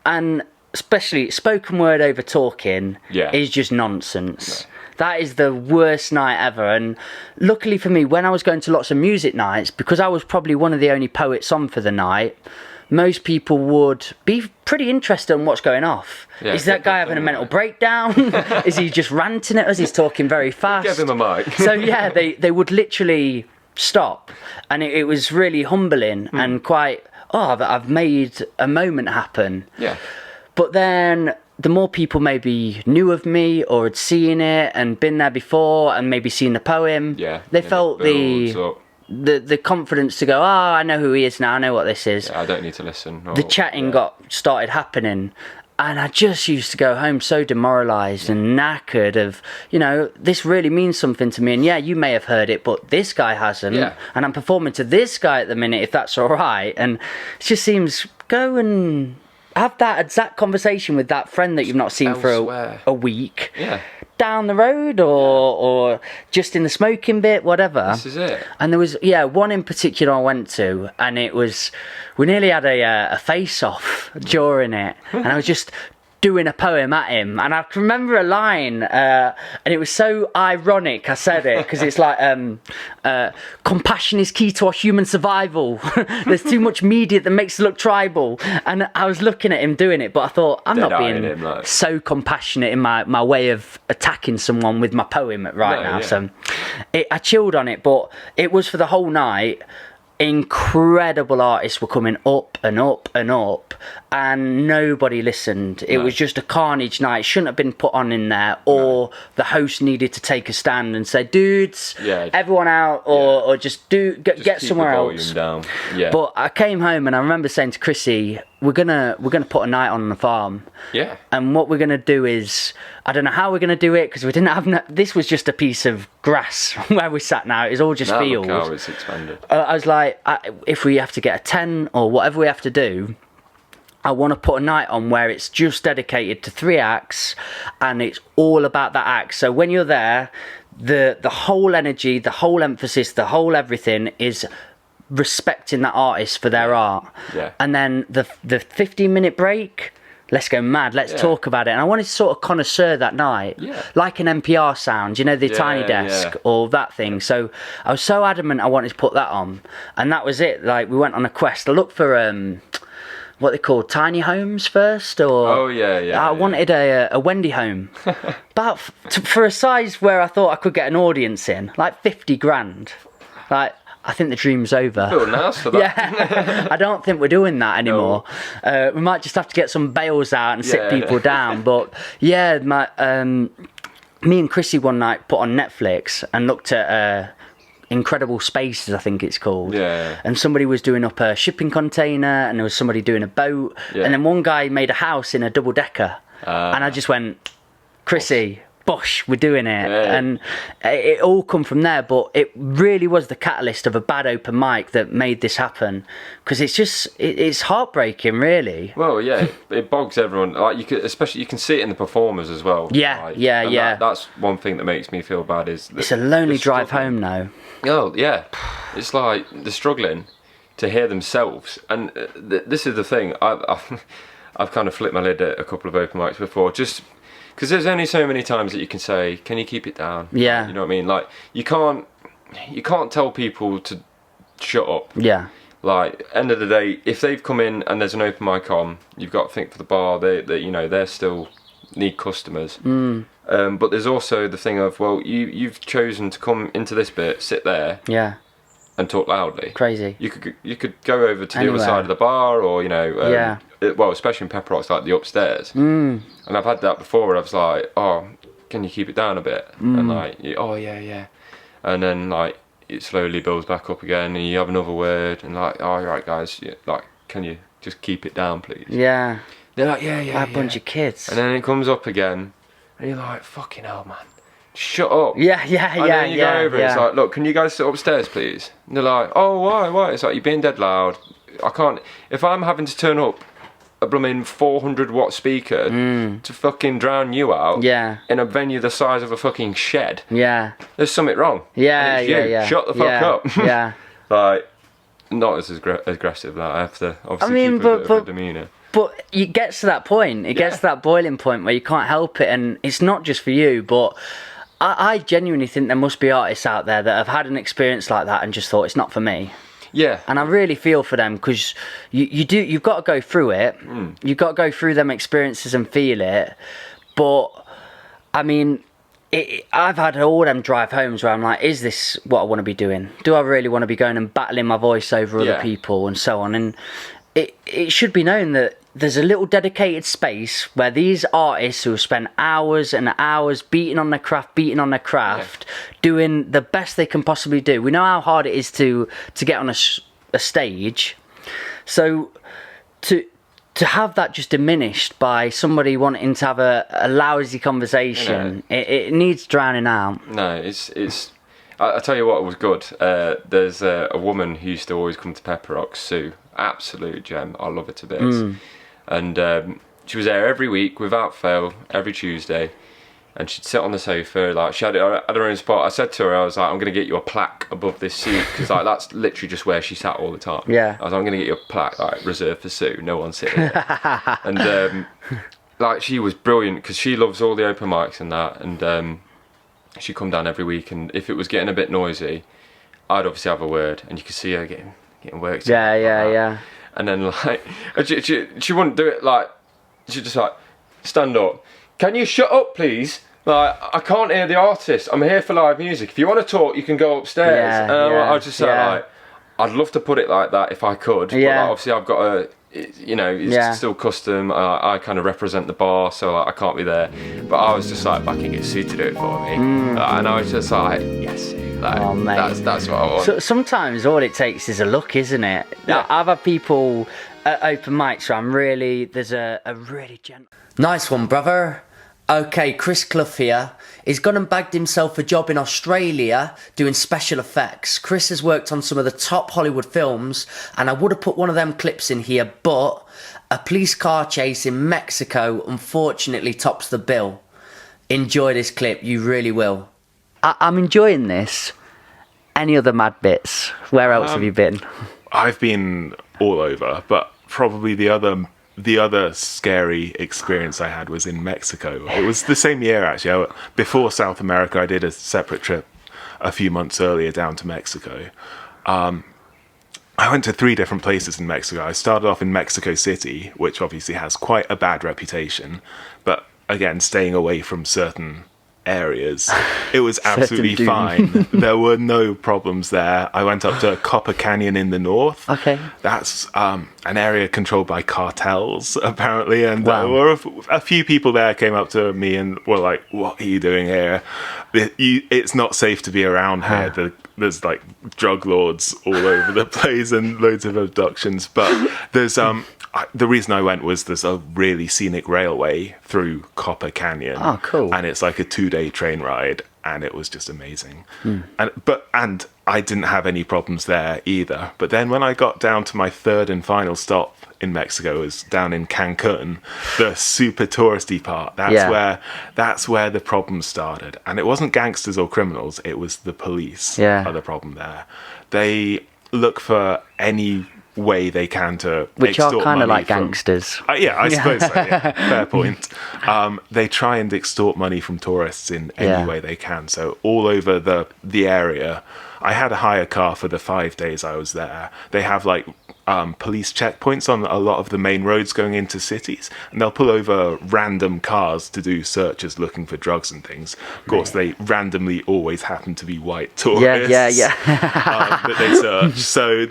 And especially spoken word over talking is just nonsense. That is the worst night ever. And luckily for me, when I was going to lots of music nights, because I was probably one of the only poets on for the night, most people would be pretty interested in what's going off. Is that guy having a mental breakdown? Is he just ranting at us? He's talking very fast. Give him a mic. So yeah, they would literally stop, and it was really humbling and quite, I've made a moment happen. Yeah. But then the more people maybe knew of me or had seen it and been there before and maybe seen the poem, they felt the confidence to go, I know who he is now, I know what this is. I don't need to listen. The chatting started happening, and I just used to go home so demoralised and knackered of, you know, this really means something to me, and you may have heard it, but this guy hasn't, and I'm performing to this guy at the minute, if that's all right. And it just seems, go and have that exact conversation with that friend that you've not seen for a week. Down the road or just in the smoking bit, whatever. This is it. And there was one in particular I went to, and it was, we nearly had a face off during it, and I was just doing a poem at him, and I can remember a line, and it was so ironic I said it, because it's like, compassion is key to our human survival. There's too much media that makes us look tribal. And I was looking at him doing it, but I thought, I'm not being so compassionate in my way of attacking someone with my poem now. So I chilled on it, but it was for the whole night. Incredible artists were coming up and up and up, and nobody listened. It was just a carnage night. Shouldn't have been put on in there, or the host needed to take a stand and say, dudes, everyone out, or just get somewhere else. Down. But I came home and I remember saying to Chrissy, we're gonna put a night on the farm. And what we're gonna do is, I don't know how we're gonna do it, because we didn't have this was just a piece of grass where we sat now. It was all just field. Look how it's expanded. I was like, if we have to get a tent or whatever we have to do, I want to put a night on where it's just dedicated to 3 acts, and it's all about that act. So when you're there, the whole energy, the whole emphasis, the whole everything is respecting that artist for their art. And then the 15-minute break, let's go mad, let's talk about it. And I wanted to sort of connoisseur that night, like an NPR sound, you know, the Tiny Desk or that thing. So I was so adamant I wanted to put that on, and that was it. Like, we went on a quest. I looked for what they call tiny homes first, or I wanted a Wendy home, but for a size where I thought I could get an audience in, like 50 grand. Like, I think the dream's over. Building a house for that. I don't think we're doing that anymore. We might just have to get some bales out and sit people down. But me and Chrissy one night put on Netflix and looked at Incredible Spaces, I think it's called. Yeah. And somebody was doing up a shipping container, and there was somebody doing a boat, and then one guy made a house in a double decker, and I just went, Chrissy, Bosh, we're doing it. And it all come from there, but it really was the catalyst of a bad open mic that made this happen, because it's heartbreaking, really. Well, yeah, it bogs everyone. Like, you could, especially, you can see it in the performers as well. Yeah, yeah. That's one thing that makes me feel bad, is it's a lonely drive home now. Oh yeah, it's like they're struggling to hear themselves, and this is the thing. I've kind of flipped my lid at a couple of open mics before, just because there's only so many times that you can say, "Can you keep it down?" Yeah. You know what I mean? Like, you can't tell people to shut up. Yeah. Like, end of the day, if they've come in and there's an open mic on, you've got to think for the bar. They still need customers. But there's also the thing of, well, you've chosen to come into this bit, sit there. Yeah. And talk loudly. Crazy. You could go over to the other side of the bar, or well, especially in Pepper Rocks, like the upstairs. And I've had that before, where I was like, oh, can you keep it down a bit? And like, oh yeah, and then like it slowly builds back up again, and you have another word, and like, oh, right guys, like, can you just keep it down, please? Yeah. They're like, yeah. A bunch of kids. And then it comes up again, and you're like, fucking hell, man. Shut up. Yeah. And then you go over, it's like, look, can you guys sit upstairs, please? And they're like, oh, why? It's like, you're being dead loud. I can't, if I'm having to turn up a blooming 400 watt speaker to fucking drown you out in a venue the size of a fucking shed, there's something wrong. Yeah. Shut the fuck up. Yeah. Like, not as aggressive, like, I have to obviously keep a bit of a demeanour. But it gets to that point. It gets to that boiling point where you can't help it, and it's not just for you, but I genuinely think there must be artists out there that have had an experience like that and just thought, it's not for me. Yeah. And I really feel for them, because you've got to go through it. You've got to go through them experiences and feel it. But I mean, I've had all them drive homes where I'm like, is this what I want to be doing? Do I really want to be going and battling my voice over other people and so on? And it should be known that there's a little dedicated space where these artists who have spent hours and hours beating on their craft, doing the best they can possibly do. We know how hard it is to get on a stage. So to have that just diminished by somebody wanting to have a lousy conversation, it needs drowning out. No, it's. I tell you what was good. There's a woman who used to always come to Pepper Rocks, Sue. Absolute gem. I love her to bits. And she was there every week without fail, every Tuesday, and she'd sit on the sofa. Like, she had her own spot. I said to her, I was like, I'm going to get you a plaque above this seat, because like, that's literally just where she sat all the time. Yeah. I was like, I'm going to get you a plaque, like, reserved for Sue, no one sitting there. And like, she was brilliant, because she loves all the open mics and that, and she'd come down every week, and if it was getting a bit noisy, I'd obviously have a word, and you could see her getting worked. Yeah. And then like, she wouldn't do it. Like, she'd just like, stand up. Can you shut up, please? Like, I can't hear the artist. I'm here for live music. If you want to talk, you can go upstairs. I was just like, I'd love to put it like that if I could. But like, obviously I've got a, it's still custom. I kind of represent the bar, so like, I can't be there. But I was just like, I can get Sue to do it for me. And I was just like, yes. Like, oh, mate. That's what I want. So, sometimes all it takes is a look, isn't it? Yeah. I've had people at open mics where there's a really gentle... Nice one, brother. Okay, Chris Clough here. He's gone and bagged himself a job in Australia doing special effects. Chris has worked on some of the top Hollywood films, and I would have put one of them clips in here, but a police car chase in Mexico unfortunately tops the bill. Enjoy this clip, you really will. I'm enjoying this. Any other mad bits? Where else have you been? I've been all over, but probably the other scary experience I had was in Mexico. It was the same year, actually. Before South America, I did a separate trip a few months earlier down to Mexico. I went to 3 different places in Mexico. I started off in Mexico City, which obviously has quite a bad reputation, but again, staying away from certain areas. It was absolutely fine. There were no problems there. I went up to Copper Canyon in the north. Okay. That's an area controlled by cartels, apparently, and there were a few people there came up to me and were like, "What are you doing here? It's not safe to be around here. There's like drug lords all over the place and loads of abductions." But there's the reason I went was there's a really scenic railway through Copper Canyon. Oh, cool. And it's like a 2-day train ride, and it was just amazing. And I didn't have any problems there either. But then when I got down to my third and final stop in Mexico, was down in Cancun, the super touristy part. That's where the problem started. And it wasn't gangsters or criminals, it was the police are the problem there. They look for any way they can to which are kind of like from, gangsters. I suppose so, yeah. Fair point. They try and extort money from tourists in any way they can. So all over the area, I had a hire car for the 5 days I was there. They have like police checkpoints on a lot of the main roads going into cities, and they'll pull over random cars to do searches looking for drugs and things. Of course, they randomly always happen to be white tourists. That they search. So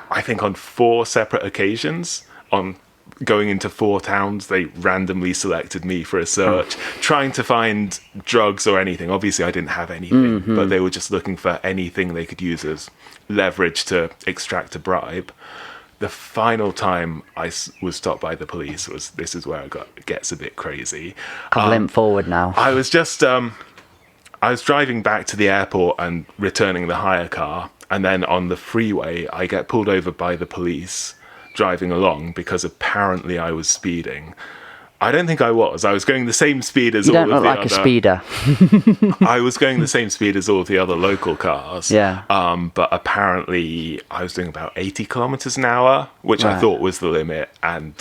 I think on 4 separate occasions, on going into 4 towns, they randomly selected me for a search, trying to find drugs or anything. Obviously, I didn't have anything, but they were just looking for anything they could use as leverage to extract a bribe. The final time I was stopped by the police this is where it gets a bit crazy. I'll limp forward now. I was just I was driving back to the airport and returning the hire car, and then on the freeway I get pulled over by the police driving along because apparently I was speeding. I don't think I was. I was going the same speed as all of the other... You don't look like a speeder. I was going the same speed as all of the other local cars. Yeah. But apparently I was doing about 80 kilometers an hour, which I thought was the limit. And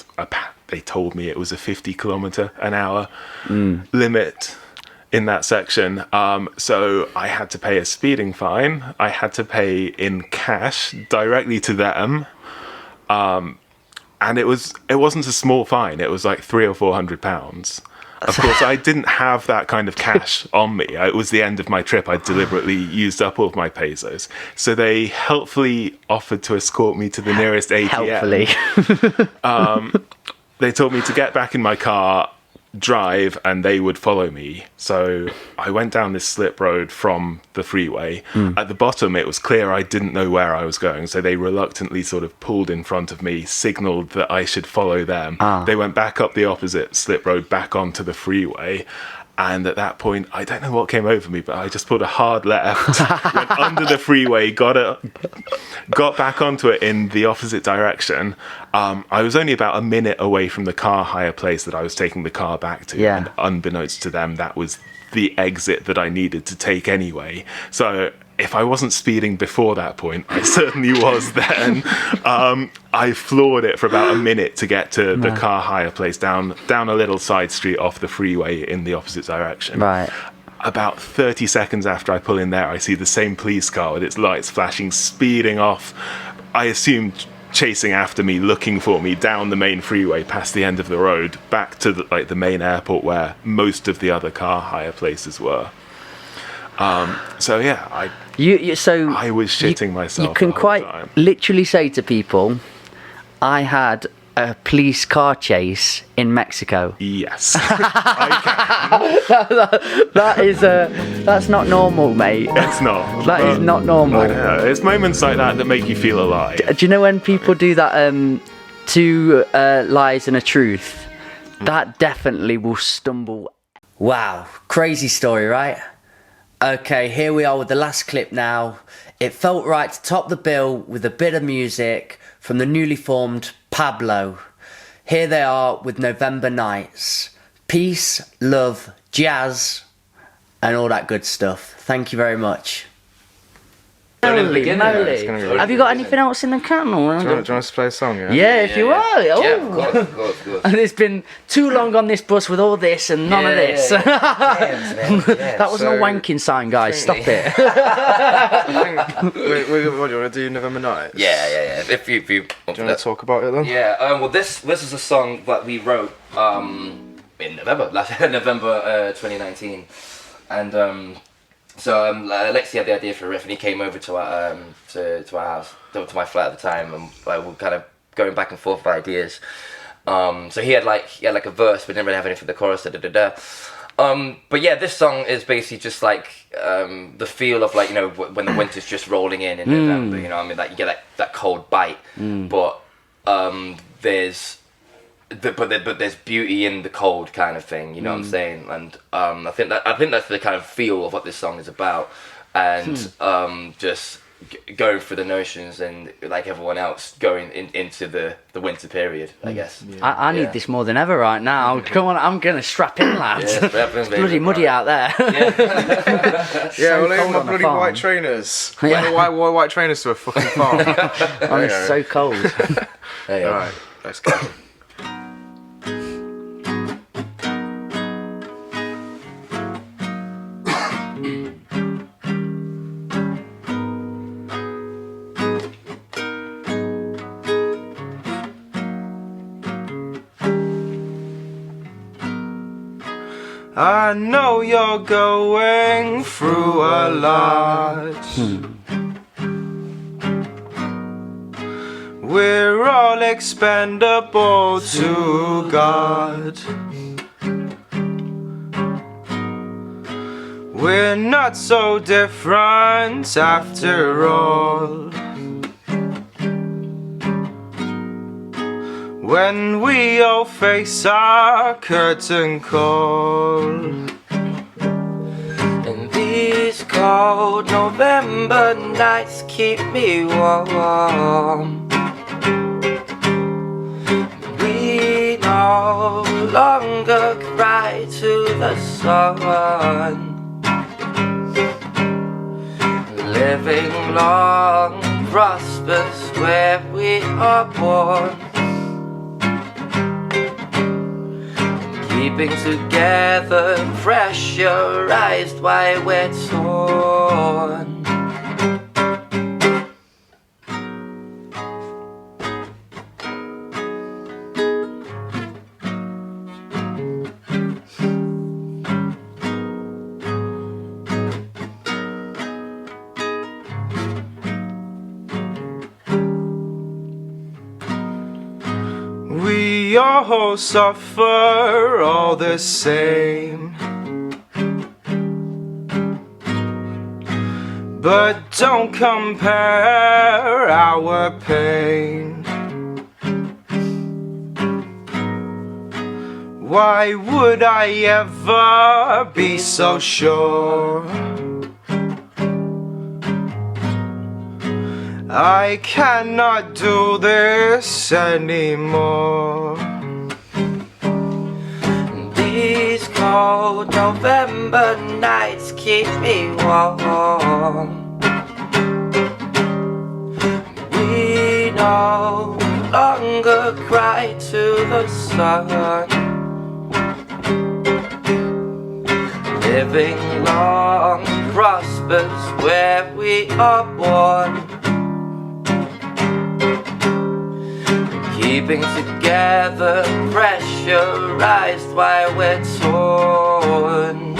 they told me it was a 50 kilometer an hour limit in that section. So I had to pay a speeding fine. I had to pay in cash directly to them. And it wasn't a small fine. It was like £300 or £400. Of course, I didn't have that kind of cash on me. It was the end of my trip. I deliberately used up all of my pesos. So they helpfully offered to escort me to the nearest ATM. Helpfully. They told me to get back in my car, drive, and they would follow me. So I went down this slip road from the freeway. At the bottom it was clear I didn't know where I was going, so they reluctantly sort of pulled in front of me, signaled that I should follow them. They went back up the opposite slip road back onto the freeway, and at that point I don't know what came over me, but I just pulled a hard left, went under the freeway, got back onto it in the opposite direction. I was only about a minute away from the car hire place that I was taking the car back to, and unbeknownst to them, that was the exit that I needed to take anyway. So if I wasn't speeding before that point, I certainly was then. I floored it for about a minute to get to the car hire place down a little side street off the freeway in the opposite direction. Right. About 30 seconds after I pull in there, I see the same police car with its lights flashing, speeding off. I assumed chasing after me, looking for me down the main freeway past the end of the road back to the main airport where most of the other car hire places were. So yeah, I was shitting myself. You can quite literally say to people, I had a police car chase in Mexico. Yes, I can. That's not normal, mate. It's not. That is not normal. I know. It's moments like that that make you feel alive. Do you know when people do that 2 lies and a truth? That definitely will stumble. Wow, crazy story, right? Okay, here we are with the last clip now. It felt right to top the bill with a bit of music from the newly formed Pablo. Here they are with November Nights. Peace, love, jazz, and all that good stuff. Thank you very much. Holy moly. Have you got anything else in the can? Do you want us to play a song? Yeah, if you are. Yeah, of course. And it's been too long on this bus with all this and none of this. That wasn't a wanking sign, guys. Stop it. What do you want to do, November Nights? Yeah. If you do you want to talk about it then? Yeah. Well, this is a song that we wrote in November 2019. So Alexi had the idea for a riff, and he came over to our house, to my flat at the time, and we were kind of going back and forth with ideas. So he had like a verse, but didn't really have anything for the chorus. But yeah, this song is basically just like the feel of like, you know, when the winter's just rolling in November. You know what I mean? Like you get that cold bite, but there's beauty in the cold kind of thing. You know what I'm saying? And I think that's the kind of feel of what this song is about, and just going through the notions and like everyone else going into the winter period, I guess. I need this more than ever right now. Come on, I'm gonna strap in, lads. It's bloody muddy out there. Well, look at my bloody white trainers. White trainers to a fucking farm. It's so cold. Alright, let's go. I know you're going through a lot. We're all expendable to God. We're not so different after all. When we all face our curtain call. And these cold November nights keep me warm. We no longer cry to the sun. Living long, prosperous where we are born. Keeping together, pressurized while we're torn. We all suffer all the same, but don't compare our pain. Why would I ever be so sure? I cannot do this anymore. These cold November nights keep me warm. We no longer cry to the sun. Living long, prosperous where we are born. Keeping together, pressurized while we're torn.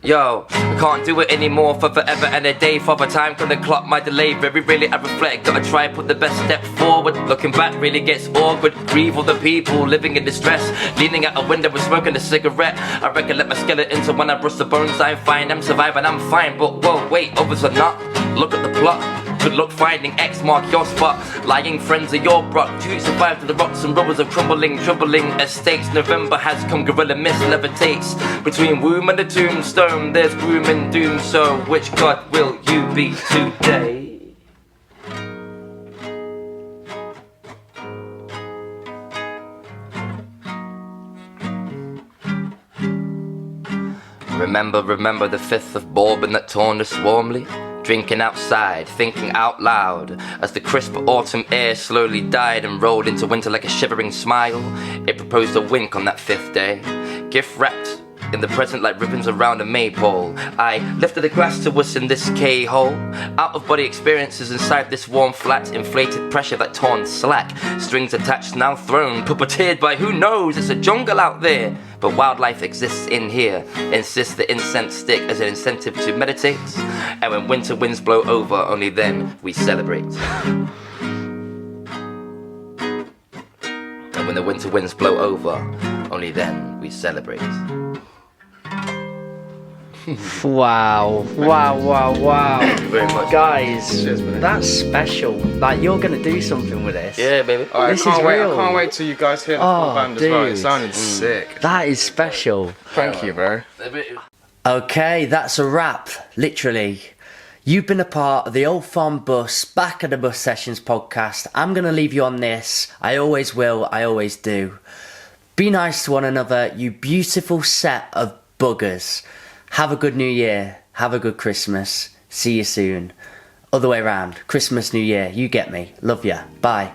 Yo, I can't do it anymore for forever and a day. For the time gonna clock my delay. Very rarely I reflect, gotta try put the best step forward. Looking back really gets awkward. Grieve all the people living in distress. Leaning out a window and smoking a cigarette. I recollect my skeletons, and when I brush the bones I find I'm surviving, I'm fine. But whoa, wait, others are not. Look at the plot. Good luck finding X mark your spot. Lying friends of your brock. To survive to the rocks and rubbles of troubling estates. November has come, gorilla mist levitates. Between womb and the tombstone there's gloom and doom. So which god will you be today? Remember the 5th of Bourbon that torn us warmly. Drinking outside, thinking out loud, as the crisp autumn air slowly died and rolled into winter like a shivering smile. It proposed a wink on that 5th day, gift wrapped in the present like ribbons around a maypole. I lifted the grass to us in this K-hole. Out of body experiences inside this warm flat. Inflated pressure that torn slack. Strings attached now thrown. Puppeteered by who knows, it's a jungle out there. But wildlife exists in here. Insist the incense stick as an incentive to meditate. And when winter winds blow over, only then we celebrate. And when the winter winds blow over, only then we celebrate. Wow. Thank you very much. Guys, that's special. Like, you're going to do something with this. Yeah, baby. Right, this is real. I can't wait till you guys hear the full band as well. It sounded sick. That is special. Thank you, bro. Okay, that's a wrap, literally. You've been a part of the Old Farm Bus Back at the Bus Sessions podcast. I'm going to leave you on this. I always will, I always do. Be nice to one another, you beautiful set of buggers. Have a good New Year. Have a good Christmas. See you soon. Other way around. Christmas, New Year. You get me. Love ya. Bye.